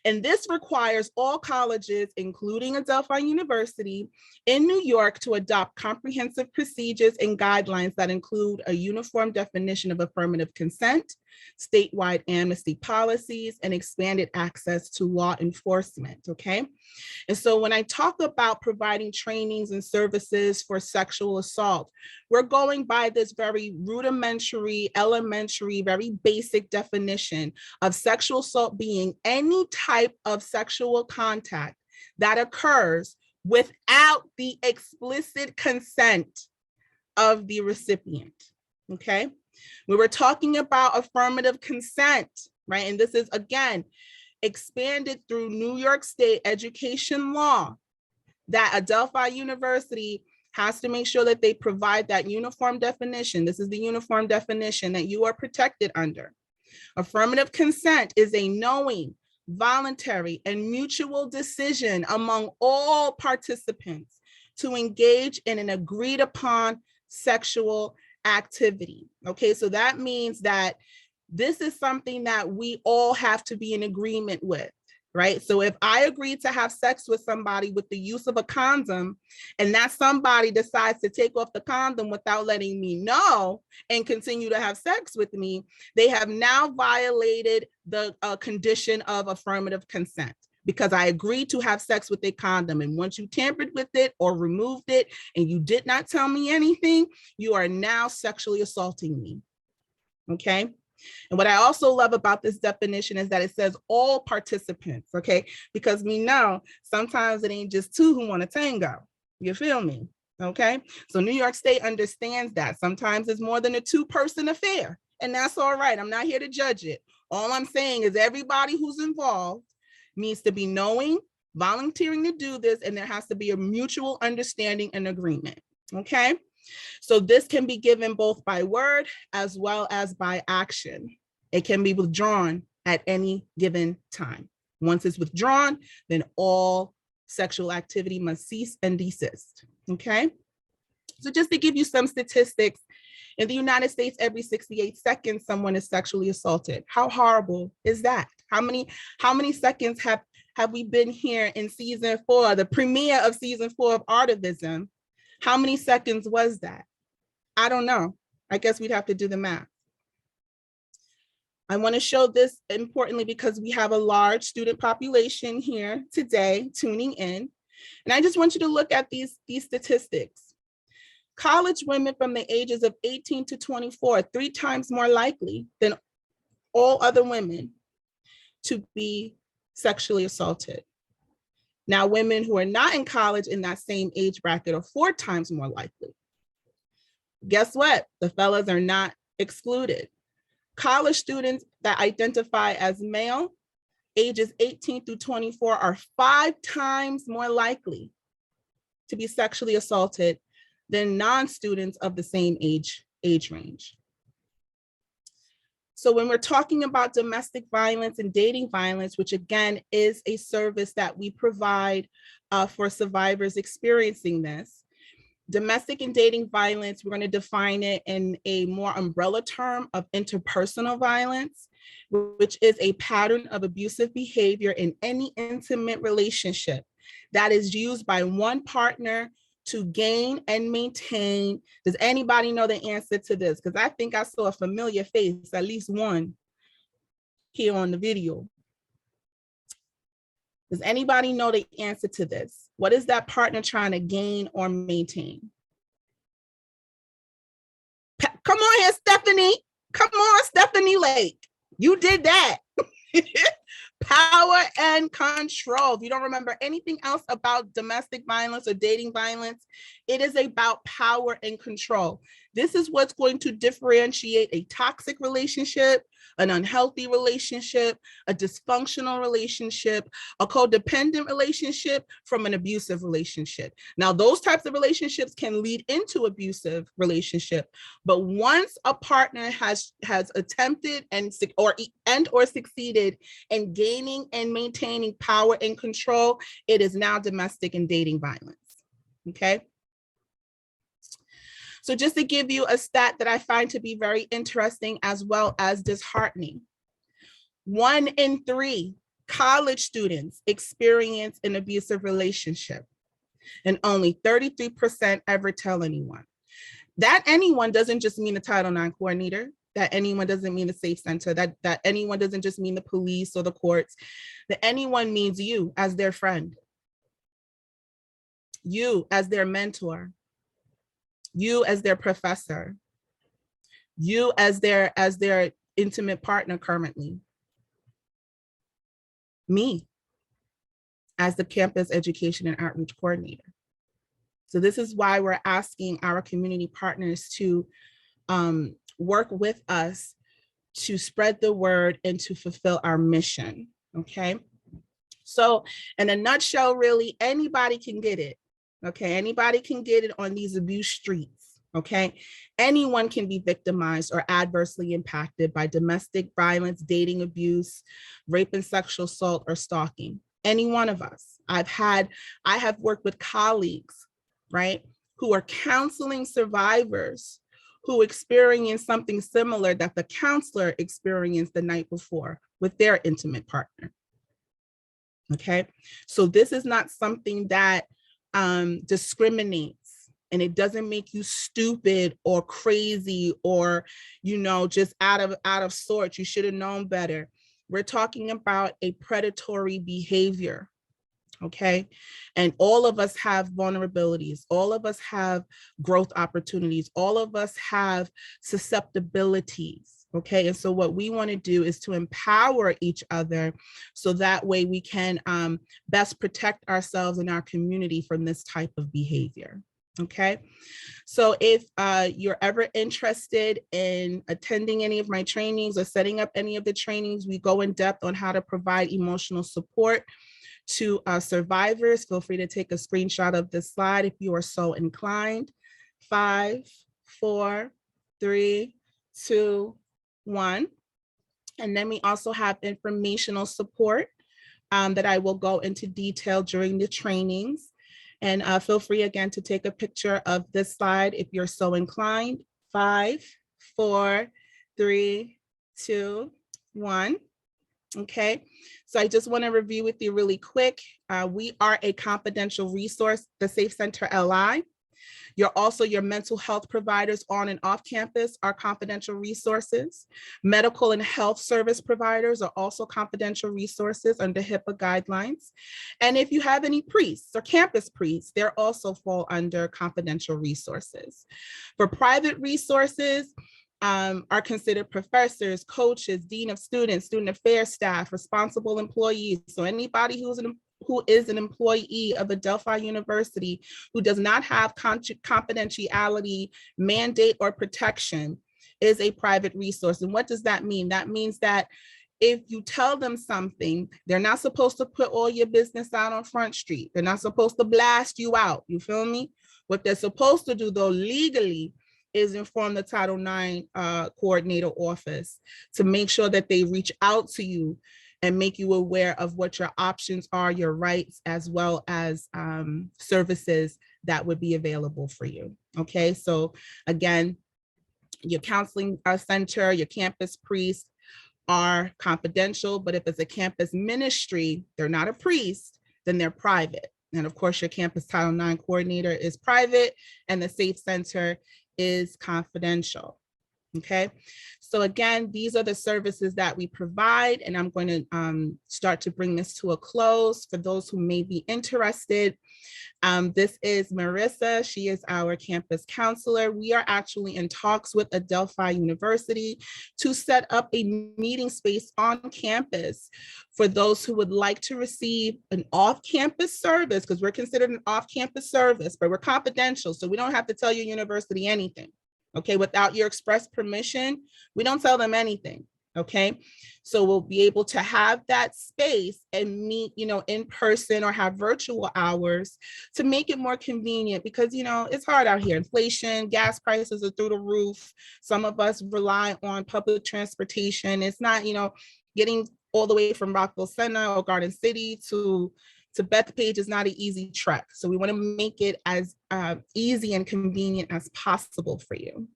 And this requires all colleges, including Adelphi University in New York, to adopt comprehensive procedures and guidelines that include a uniform definition of affirmative consent, statewide amnesty policies, and expanded access to law enforcement, okay? And so when I talk about providing trainings and services for sexual assault, we're going by this very rudimentary, elementary, very basic definition of sexual assault being any type of sexual contact that occurs without the explicit consent of the recipient, okay? We were talking about affirmative consent, right? And this is, again, expanded through New York State education law, that Adelphi University has to make sure that they provide that uniform definition. This is the uniform definition that you are protected under. Affirmative consent is a knowing, voluntary, and mutual decision among all participants to engage in an agreed upon sexual activity. Okay, so that means that this is something that we all have to be in agreement with, right? So if I agree to have sex with somebody with the use of a condom, and that somebody decides to take off the condom without letting me know and continue to have sex with me, they have now violated the condition of affirmative consent, because I agreed to have sex with a condom. And once you tampered with it or removed it and you did not tell me anything, you are now sexually assaulting me, okay? And what I also love about this definition is that it says all participants, okay? Because we know sometimes it ain't just two who want to tango, you feel me, okay? So New York State understands that sometimes it's more than a two-person affair, and that's all right. I'm not here to judge it. All I'm saying is everybody who's involved needs to be knowing, volunteering to do this, and there has to be a mutual understanding and agreement, okay? So this can be given both by word as well as by action. It can be withdrawn at any given time. Once it's withdrawn, then all sexual activity must cease and desist, okay? So just to give you some statistics, in the United States, every 68 seconds, someone is sexually assaulted. How horrible is that? How many seconds have we been here in season 4, the premiere of season 4 of Artivism? How many seconds was that? I don't know. I guess we'd have to do the math. I want to show this importantly because we have a large student population here today tuning in. And I just want you to look at these statistics. College women from the ages of 18 to 24 are 3 times more likely than all other women to be sexually assaulted. Now, women who are not in college in that same age bracket are 4 times more likely. Guess what? The fellas are not excluded. College students that identify as male, ages 18 through 24, are 5 times more likely to be sexually assaulted than non-students of the same age range. So when we're talking about domestic violence and dating violence, which again is a service that we provide for survivors experiencing this, domestic and dating violence, we're going to define it in a more umbrella term of interpersonal violence, which is a pattern of abusive behavior in any intimate relationship that is used by one partner to gain and maintain. Does anybody know the answer to this? Because I think I saw a familiar face, at least one here on the video. Does anybody know the answer to this? What is that partner trying to gain or maintain? Come on here, Stephanie. Come on, Stephanie Lake. You did that. Power and control. If you don't remember anything else about domestic violence or dating violence, it is about power and control. This is what's going to differentiate a toxic relationship, an unhealthy relationship, a dysfunctional relationship, a codependent relationship from an abusive relationship. Now, those types of relationships can lead into abusive relationship, but once a partner has attempted and or succeeded in gaining and maintaining power and control, it is now domestic and dating violence. Okay. So just to give you a stat that I find to be very interesting as well as disheartening, 1 in 3 college students experience an abusive relationship, and only 33% ever tell anyone. That anyone doesn't just mean the Title IX coordinator. That anyone doesn't mean the Safe Center. That anyone doesn't just mean the police or the courts. That anyone means you as their friend, you as their mentor, you as their professor, you as their intimate partner currently, me as the campus education and outreach coordinator. So this is why we're asking our community partners to work with us to spread the word and to fulfill our mission, okay? So in a nutshell, really, anybody can get it. Okay, anybody can get it on these abuse streets, okay? Anyone can be victimized or adversely impacted by domestic violence, dating abuse, rape and sexual assault, or stalking. Any one of us. I have worked with colleagues, right, who are counseling survivors who experienced something similar that the counselor experienced the night before with their intimate partner. Okay, so this is not something that discriminates, and it doesn't make you stupid or crazy or, you know, just out of sorts. You should have known better. We're talking about a predatory behavior, okay? And all of us have vulnerabilities. All of us have growth opportunities. All of us have susceptibilities. Okay, and so what we want to do is to empower each other so that way we can best protect ourselves and our community from this type of behavior. Okay, so if you're ever interested in attending any of my trainings or setting up any of the trainings, we go in depth on how to provide emotional support to survivors. Feel free to take a screenshot of this slide if you are so inclined. 5, 4, 3, 2, 1. And then we also have informational support that I will go into detail during the trainings. And feel free again to take a picture of this slide if you're so inclined. 5, 4, 3, 2, 1. Okay, so I just want to review with you really quick. We are a confidential resource, the Safe Center LI. You're also your mental health providers on and off campus are confidential resources. Medical and health service providers are also confidential resources under HIPAA guidelines. And if you have any priests or campus priests, they also fall under confidential resources. For private resources, are considered professors, coaches, dean of students, student affairs staff, responsible employees. So anybody who is an employee of Adelphi University who does not have confidentiality mandate or protection is a private resource. And what does that mean? That means that if you tell them something, they're not supposed to put all your business out on Front Street. They're not supposed to blast you out. You feel me? What they're supposed to do, though, legally, is inform the Title IX coordinator office to make sure that they reach out to you and make you aware of what your options are, your rights, as well as services that would be available for you. Okay, so again, your counseling center, your campus priest are confidential, but if it's a campus ministry, they're not a priest, then they're private. And of course, your campus Title IX coordinator is private and the Safe Center is confidential. Okay, so again, these are the services that we provide, and I'm going to start to bring this to a close for those who may be interested. This is Marissa. She is our campus counselor. We are actually in talks with Adelphi University to set up a meeting space on campus for those who would like to receive an off-campus service, because we're considered an off-campus service, but we're confidential, so we don't have to tell your university anything. Okay, without your express permission, we don't tell them anything. Okay, so we'll be able to have that space and meet, in person or have virtual hours to make it more convenient, because, it's hard out here. Inflation, gas prices are through the roof. Some of us rely on public transportation. It's not, getting all the way from Rockville Center or Garden City to Bethpage is not an easy trek. So we want to make it as easy and convenient as possible for you.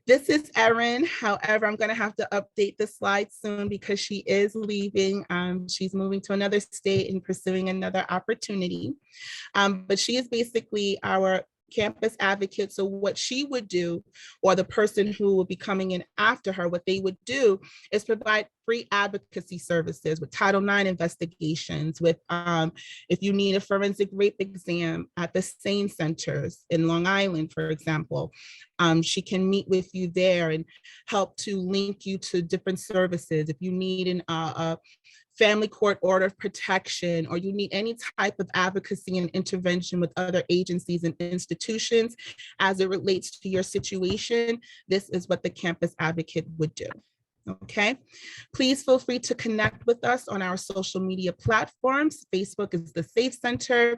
This is Erin. However, I'm going to have to update the slide soon because she is leaving. She's moving to another state and pursuing another opportunity. But she is basically our campus advocate. So what she would do, or the person who will be coming in after her, what they would do is provide free advocacy services with Title IX investigations, with if you need a forensic rape exam at the SANE centers in Long Island, for example, she can meet with you there and help to link you to different services. If you need a family court order of protection, or you need any type of advocacy and intervention with other agencies and institutions as it relates to your situation, this is what the campus advocate would do. Okay, please feel free to connect with us on our social media platforms. Facebook is the Safe Center.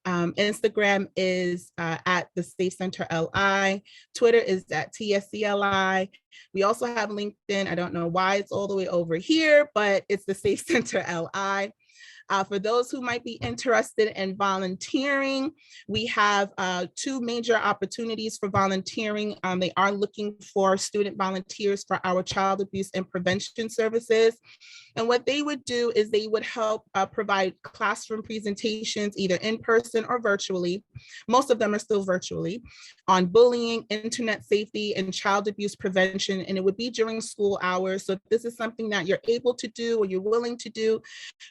Instagram is at the Safe Center LI. Twitter is at TSCLI. We also have LinkedIn. I don't know why it's all the way over here, but it's the Safe Center LI. For those who might be interested in volunteering, we have two major opportunities for volunteering. They are looking for student volunteers for our child abuse and prevention services. And what they would do is they would help provide classroom presentations, either in person or virtually. Most of them are still virtually, on bullying, internet safety, and child abuse prevention. And it would be during school hours. So if this is something that you're able to do or you're willing to do,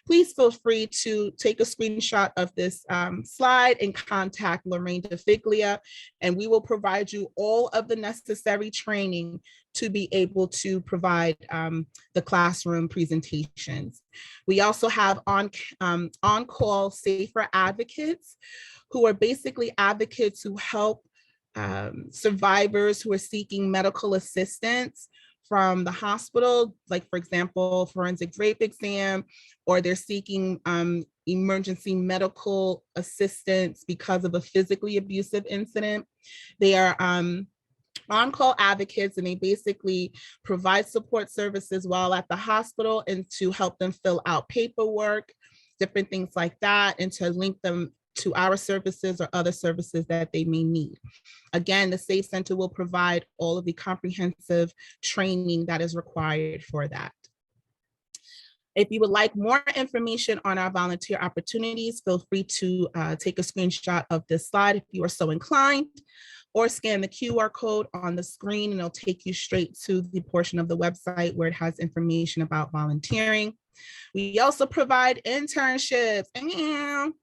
please feel free to take a screenshot of this slide and contact Lorraine DeFiglia, and we will provide you all of the necessary training to be able to provide the classroom presentations. We also have on-call safer advocates, who are basically advocates who help survivors who are seeking medical assistance from the hospital, like, for example, forensic rape exam, or they're seeking emergency medical assistance because of a physically abusive incident. They are on-call advocates, and they basically provide support services while at the hospital and to help them fill out paperwork, different things like that, and to link them to our services or other services that they may need. Again, the Safe Center will provide all of the comprehensive training that is required for that. If you would like more information on our volunteer opportunities, feel free to take a screenshot of this slide if you are so inclined, or scan the QR code on the screen and it'll take you straight to the portion of the website where it has information about volunteering. We also provide internships.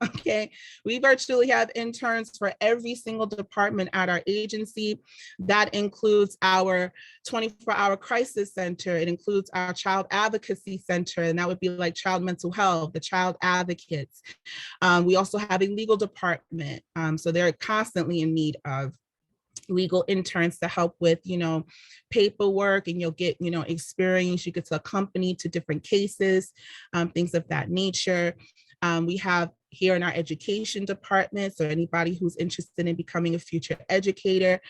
Okay, we virtually have interns for every single department at our agency. That includes our 24-hour crisis center. It includes our child advocacy center, and that would be like child mental health, the child advocates. We also have a legal department, so they're constantly in need of legal interns to help with, paperwork, and you'll get, experience. You get to accompany to different cases, things of that nature. We have here in our education department, so anybody who's interested in becoming a future educator,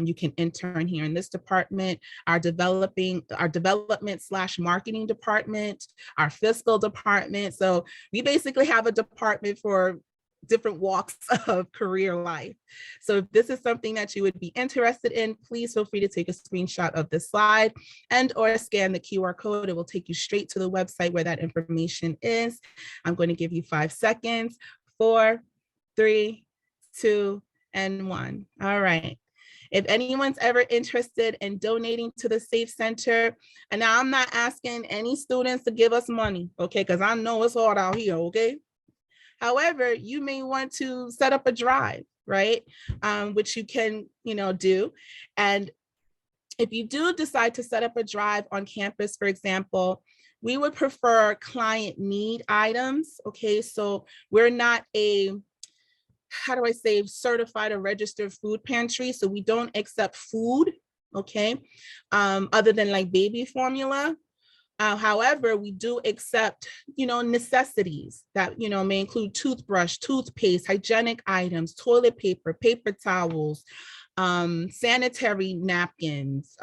you can intern here in this department. Our development/marketing department, our fiscal department. So we basically have a department for different walks of career life. So if this is something that you would be interested in, please feel free to take a screenshot of this slide and or scan the QR code. It will take you straight to the website where that information is. I'm going to give you 5 seconds. 4, 3, 2, and 1. All right. If anyone's ever interested in donating to the Safe Center, and now I'm not asking any students to give us money, okay, because I know it's hard out here, okay? However, you may want to set up a drive, right? Which you can, do. And if you do decide to set up a drive on campus, for example, we would prefer client need items, okay? So we're not a, how do I say, certified or registered food pantry. So we don't accept food, okay? Other than like baby formula. However, we do accept, necessities that, may include toothbrush, toothpaste, hygienic items, toilet paper, paper towels, sanitary napkins,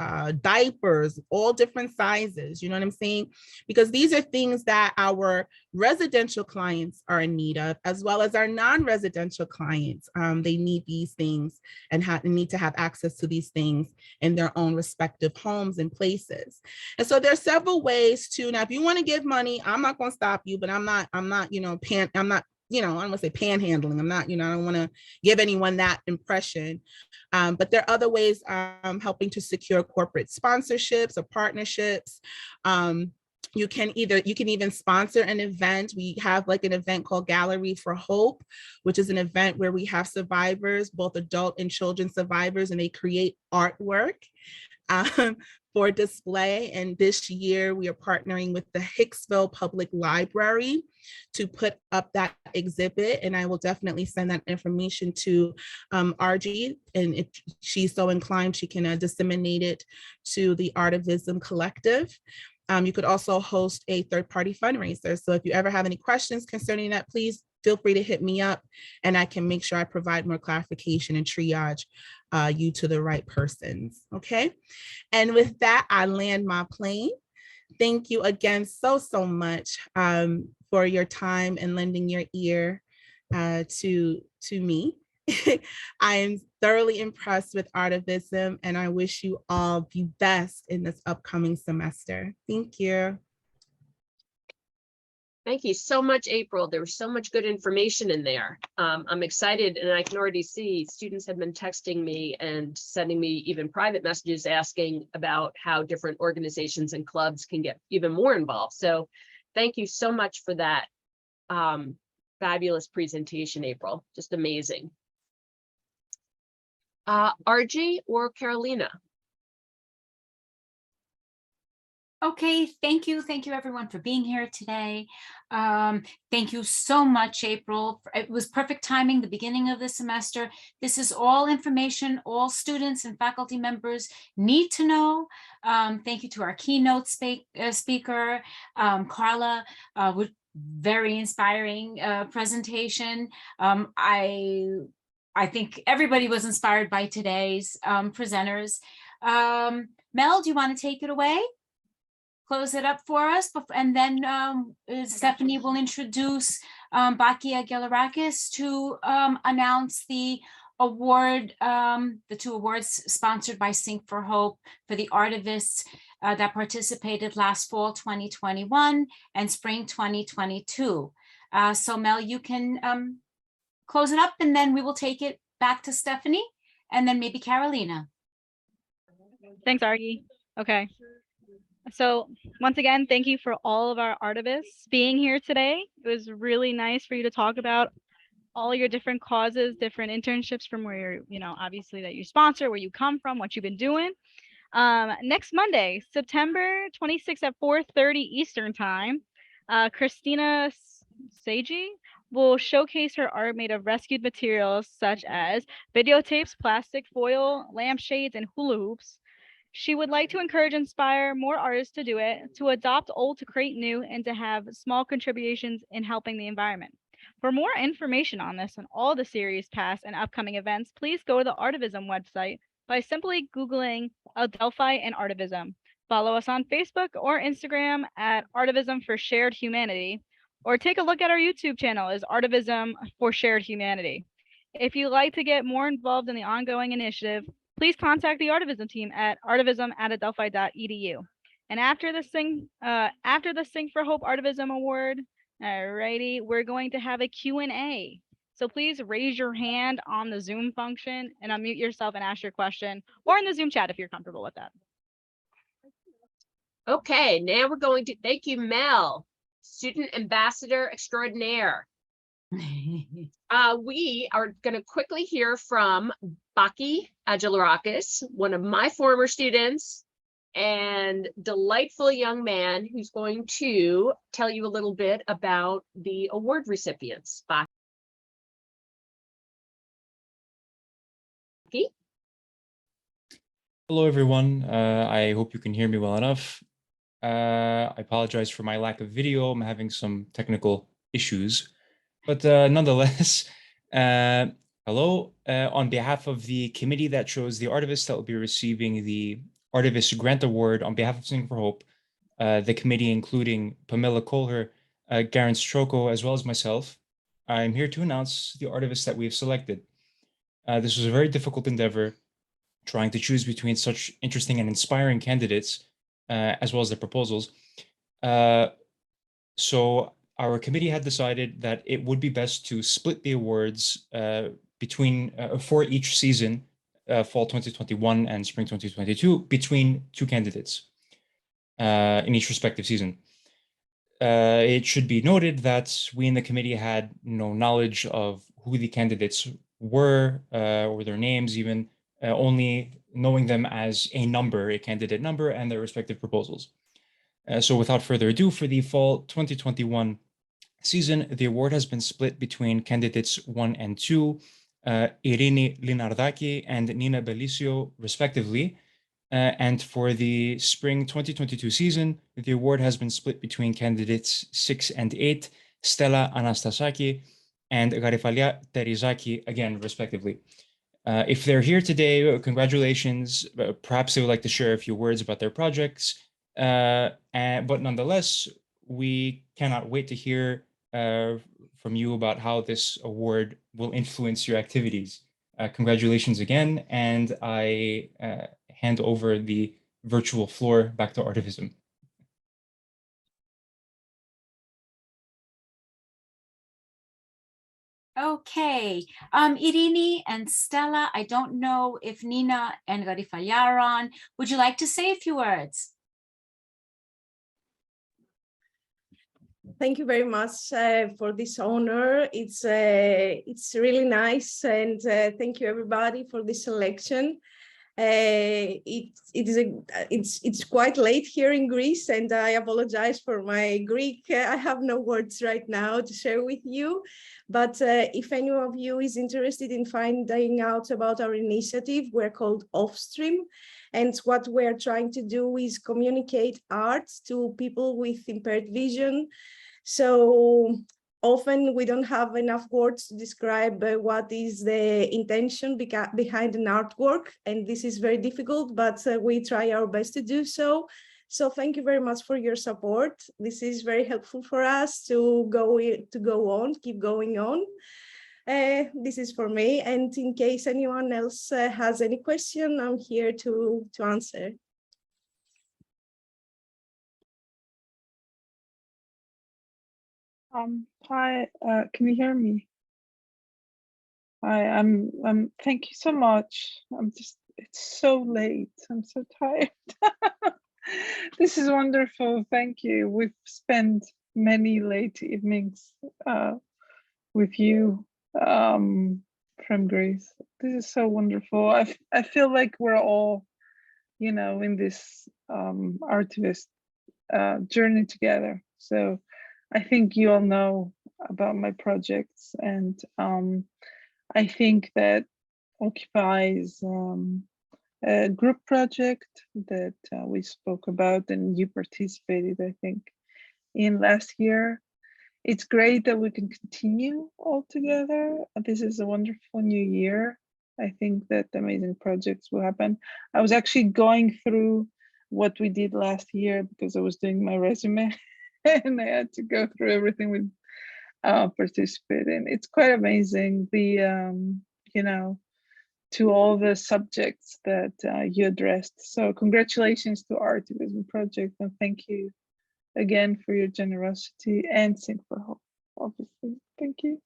diapers, all different sizes, you know what I'm saying? Because these are things that our residential clients are in need of, as well as our non-residential clients. They need these things and need to have access to these things in their own respective homes and places. And so there are several ways to, now, if you want to give money, I'm not going to stop you, but I'm not, I don't want to say panhandling. I'm not, I don't want to give anyone that impression. But there are other ways helping to secure corporate sponsorships or partnerships. You can even sponsor an event. We have like an event called Gallery for Hope, which is an event where we have survivors, both adult and children survivors, and they create artwork for display. And this year we are partnering with the Hicksville Public Library to put up that exhibit. And I will definitely send that information to RG. And if she's so inclined, she can disseminate it to the Artivism Collective. You could also host a third-party fundraiser. So if you ever have any questions concerning that, please feel free to hit me up and I can make sure I provide more clarification and triage you to the right persons, okay? And with that, I land my plane. Thank you again so much for your time and lending your ear to me. I am thoroughly impressed with Artivism and I wish you all the best in this upcoming semester. Thank you. Thank you so much, April. There was so much good information in there. I'm excited, and I can already see students have been texting me and sending me even private messages asking about how different organizations and clubs can get even more involved. So thank you so much for that fabulous presentation, April. Just amazing. RG or Carolina? Okay, thank you. Thank you everyone for being here today. Thank you so much, April. It was perfect timing, the beginning of the semester. This is all information all students and faculty members need to know. Thank you to our keynote speaker, Carla, with very inspiring presentation. I think everybody was inspired by today's presenters. Mel, do you want to take it away? Close it up for us, and then Stephanie will introduce Baki Aguilarakis to announce the award, the two awards sponsored by Sync for Hope for the artivists that participated last fall 2021 and spring 2022. So Mel, you can close it up and then we will take it back to Stephanie and then maybe Carolina. Thanks, Argy. Okay. So once again, thank you for all of our artivists being here today. It was really nice for you to talk about all your different causes, different internships from where you're, obviously that you sponsor, where you come from, what you've been doing. Next Monday, September 26th at 4:30 Eastern time, Christina Seiji will showcase her art made of rescued materials such as videotapes, plastic foil, lampshades, and hula hoops. She would like to encourage and inspire more artists to do it, to adopt old to create new, and to have small contributions in helping the environment. For more information on this and all the series past and upcoming events, please go to the Artivism website by simply Googling Adelphi and Artivism. Follow us on Facebook or Instagram at Artivism for Shared Humanity, or take a look at our YouTube channel as Artivism for Shared Humanity. If you'd like to get more involved in the ongoing initiative, please contact the Artivism team at artivism@adelphi.edu. And after the Sing for Hope Artivism Award, alrighty, we're going to have a Q&A. So please raise your hand on the Zoom function and unmute yourself and ask your question, or in the Zoom chat if you're comfortable with that. Okay, now we're going to thank you, Mel, Student Ambassador Extraordinaire. We are going to quickly hear from Baki Agilarakis, one of my former students and delightful young man who's going to tell you a little bit about the award recipients. Baki. Hello, everyone. I hope you can hear me well enough. I apologize for my lack of video. I'm having some technical issues, but nonetheless, hello. On behalf of the committee that chose the artivists that will be receiving the Artivist Grant Award on behalf of Sing for Hope, the committee including Pamela Kolher, Garen Stroko, as well as myself, I'm here to announce the artivists that we have selected. This was a very difficult endeavor, trying to choose between such interesting and inspiring candidates, as well as their proposals. So our committee had decided that it would be best to split the awards between for each season, fall 2021 and spring 2022, between two candidates in each respective season. It should be noted that we in the committee had no knowledge of who the candidates were or their names even, only knowing them as a number, a candidate number, and their respective proposals. So without further ado, for the fall 2021 season, the award has been split between candidates 1 and 2, Irini Linardaki and Nina Belicio, respectively. And for the spring 2022 season, the award has been split between candidates 6 and 8, Stella Anastasaki and Garifalia Terizaki, again, respectively. If they're here today, congratulations. Perhaps they would like to share a few words about their projects. But nonetheless, we cannot wait to hear from you about how this award will influence your activities. Congratulations again, and I hand over the virtual floor back to Artivism. Okay, Irini and Stella, I don't know if Nina and Garifalya are on. Would you like to say a few words? Thank you very much for this honor. It's really nice, and thank you everybody for this selection. It's quite late here in Greece, and I apologize for my Greek. I have no words right now to share with you, but if any of you is interested in finding out about our initiative, we're called Offstream, and what we're trying to do is communicate art to people with impaired vision. So often we don't have enough words to describe what is the intention behind an artwork, and this is very difficult, but we try our best to do so. So thank you very much for your support. This is very helpful for us to keep going on. This is for me, and in case anyone else has any question, I'm here to answer. Hi, can you hear me? Hi, thank you so much. It's so late. I'm so tired. This is wonderful. Thank you. We've spent many late evenings with you from Greece. This is so wonderful. I feel like we're all, in this Artivist journey together. So I think you all know about my projects, and I think that Occupy is a group project that we spoke about and you participated, I think, in last year. It's great that we can continue all together. This is a wonderful new year. I think that amazing projects will happen. I was actually going through what we did last year because I was doing my resume. And I had to go through everything we participated in. It's quite amazing, to all the subjects that you addressed. So congratulations to Artivism Project, and thank you again for your generosity, and Sing for Hope, obviously. Thank you.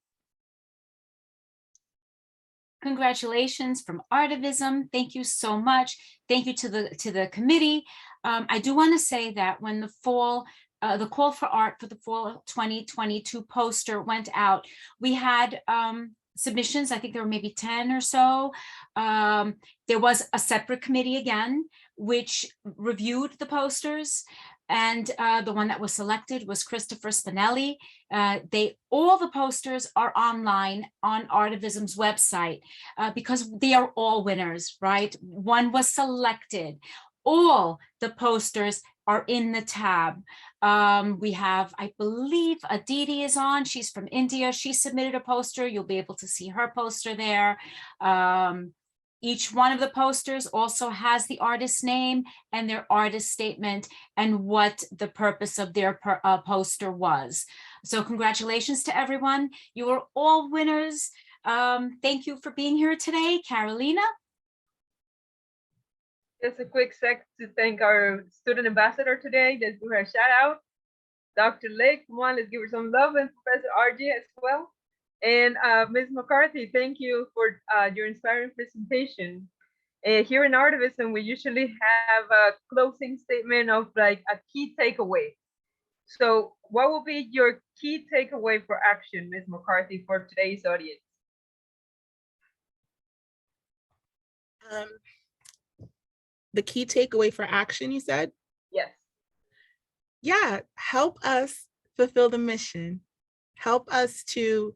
Congratulations from Artivism. Thank you so much. Thank you to the committee. I do want to say that when the call for art for the fall 2022 poster went out, we had submissions. I think there were maybe 10 or so. There was a separate committee again, which reviewed the posters. And the one that was selected was Christopher Spinelli. All the posters are online on Artivism's website because they are all winners, right? One was selected. All the posters are in the tab. We have, I believe Aditi is on, she's from India. She submitted a poster. You'll be able to see her poster there. Each one of the posters also has the artist's name and their artist statement and what the purpose of their poster was. So congratulations to everyone. You are all winners. Thank you for being here today. Carolina? Just a quick sec to thank our student ambassador today. Let's give her a shout out. Dr. Lake, come on, let's give her some love, and Professor RJ as well. And Ms. McCarthy, thank you for your inspiring presentation. Here in Artivism, we usually have a closing statement of like a key takeaway. So what will be your key takeaway for action, Ms. McCarthy, for today's audience? The key takeaway for action, you said? Yes. Yeah, help us fulfill the mission. Help us to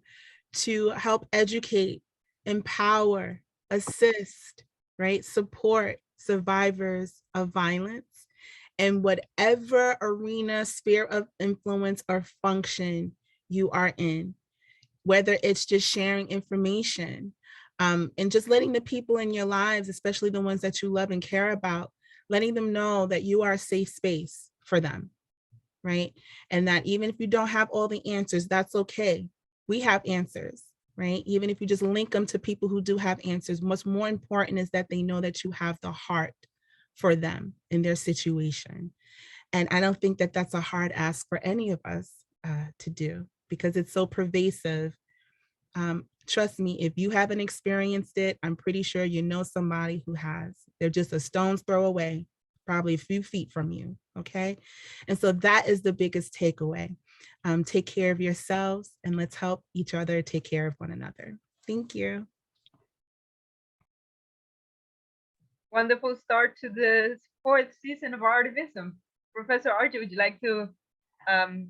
help educate, empower, assist, right? Support survivors of violence in whatever arena, sphere of influence or function you are in, whether it's just sharing information, and just letting the people in your lives, especially the ones that you love and care about, letting them know that you are a safe space for them, right? And that even if you don't have all the answers, that's okay. We have answers, right? Even if you just link them to people who do have answers, what's more important is that they know that you have the heart for them in their situation. And I don't think that that's a hard ask for any of us to do, because it's so pervasive. Trust me, if you haven't experienced it, I'm pretty sure you know somebody who has. They're just a stone's throw away, probably a few feet from you, okay? And so that is the biggest takeaway. Take care of yourselves, and let's help each other take care of one another. Thank you. Wonderful start to the 4th season of Artivism. Professor RJ, would you like to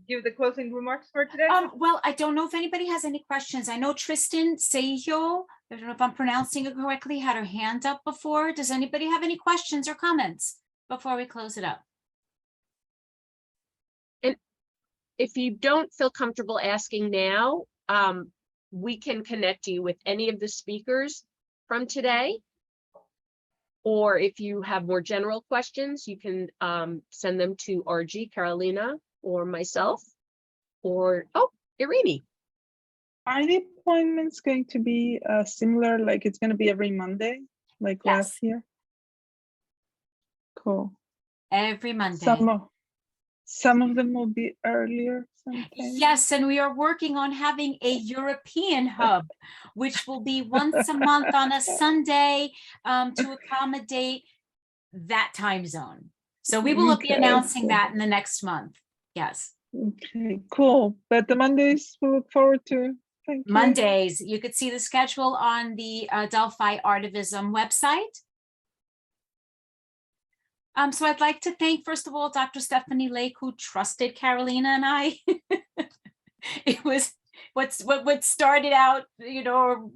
give the closing remarks for today? Well, I don't know if anybody has any questions. I know Tristan Seijo, I don't know if I'm pronouncing it correctly, had her hand up before. Does anybody have any questions or comments before we close it up? And if you don't feel comfortable asking now, we can connect you with any of the speakers from today. Or if you have more general questions, you can send them to RG, Carolina, or myself, or, oh, Irini. Are the appointments going to be similar, like it's going to be every Monday, like Yes. last year? Cool. Every Monday. Some of them will be earlier sometimes. Yes, and we are working on having a European hub, which will be once a month on a Sunday to accommodate that time zone. So we will be announcing that in the next month. Yes. Okay, cool. But the Mondays we'll look forward to. Thank you. Mondays, you could see the schedule on the Delphi Artivism website. So I'd like to thank, first of all, Dr. Stephanie Lake, who trusted Carolina and I. It was what started out, you know,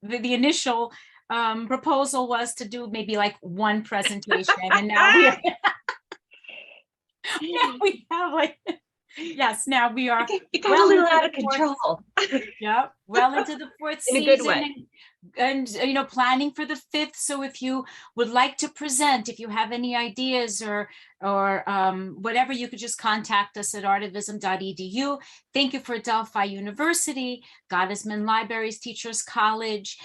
the initial proposal was to do maybe like one presentation, and now we have like, yes, now we are. It got a little out of control. Yeah, well into the 4th In a season, good way. and you know, planning for the 5th. So if you would like to present, if you have any ideas or whatever, you could just contact us at artivism.edu. Thank you for Delphi University, Gottesman Libraries Teachers College,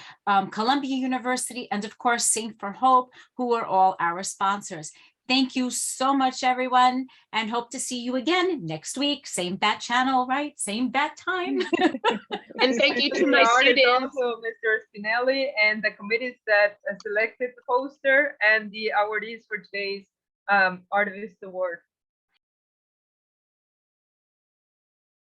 Columbia University, and of course Sing for Hope, who are all our sponsors. Thank you so much, everyone, and hope to see you again next week. Same bat channel, right? Same bat time. And thank you to The my artist students. also Mr. Spinelli and the committees that selected the poster and the awardees for today's Artivist Award.